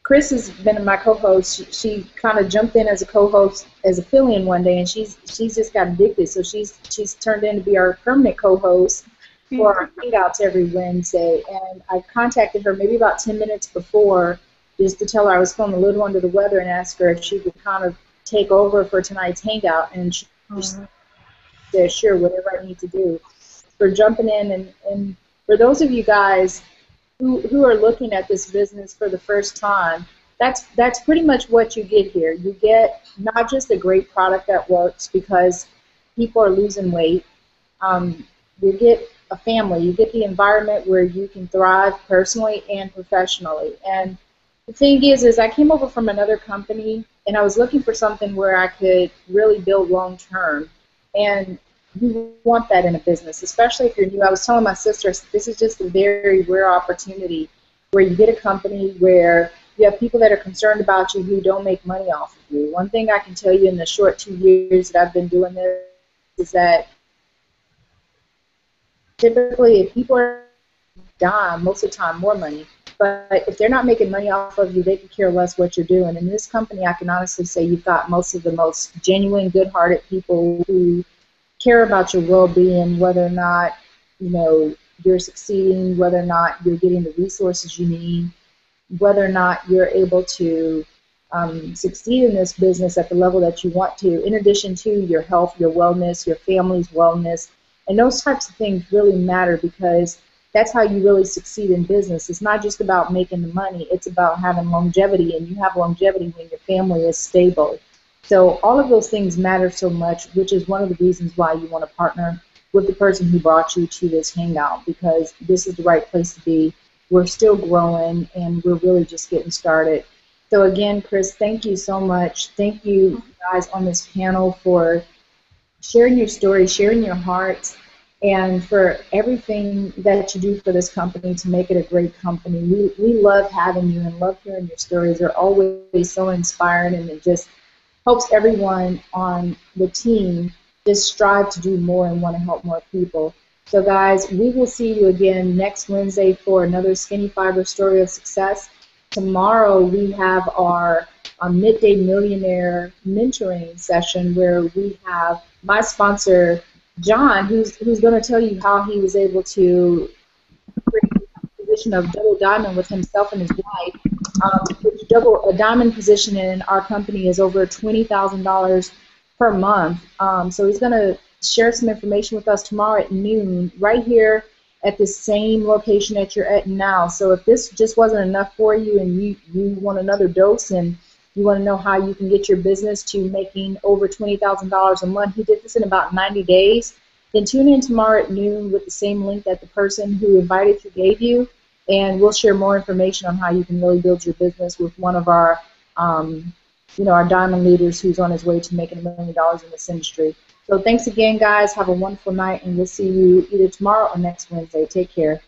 Chris has been my co-host. She kind of jumped in as a co-host, as a fill-in one day, and she's just got addicted. So she's turned in to be our permanent co-host for our hangouts every Wednesday. And I contacted her maybe about 10 minutes before just to tell her I was feeling a little under the weather and ask her if she could kind of take over for tonight's hangout. And she said, sure, whatever I need to do. For jumping in, and for those of you guys who are looking at this business for the first time, that's pretty much what you get here. You get not just a great product that works because people are losing weight. You get a family. You get the environment where you can thrive personally and professionally. And the thing is I came over from another company, and I was looking for something where I could really build long term. And you want that in a business, especially if you're new. I was telling my sister, this is just a very rare opportunity where you get a company where you have people that are concerned about you who don't make money off of you. One thing I can tell you in the short 2 years that I've been doing this is that typically if people are dying, most of the time more money, but if they're not making money off of you, they could care less what you're doing. In this company, I can honestly say you've got most of the most genuine, good-hearted people who care about your well-being, whether or not you're succeeding, whether or not you're getting the resources you need, whether or not you're able to succeed in this business at the level that you want to, in addition to your health, your wellness, your family's wellness. And those types of things really matter because that's how you really succeed in business. It's not just about making the money, it's about having longevity, and you have longevity when your family is stable. So all of those things matter so much, which is one of the reasons why you want to partner with the person who brought you to this hangout, because this is the right place to be. We're still growing, and we're really just getting started. So again, Chris, thank you so much. Thank you guys on this panel for sharing your story, sharing your heart, and for everything that you do for this company to make it a great company. We love having you and love hearing your stories. They're always so inspiring, and it just helps everyone on the team just strive to do more and want to help more people. So guys, we will see you again next Wednesday for another Skinny Fiber Story of Success. Tomorrow we have our Midday Millionaire mentoring session where we have my sponsor, John, who's going to tell you how he was able to create a position of double diamond with himself and his wife. A diamond position in our company is over $20,000 per month. So he's going to share some information with us tomorrow at noon right here at the same location that you're at now. So if this just wasn't enough for you and you want another dose and you want to know how you can get your business to making over $20,000 a month, he did this in about 90 days, then tune in tomorrow at noon with the same link that the person who invited you gave you, and we'll share more information on how you can really build your business with one of our our diamond leaders who's on his way to making $1 million in this industry. So thanks again, guys. Have a wonderful night, and we'll see you either tomorrow or next Wednesday. Take care.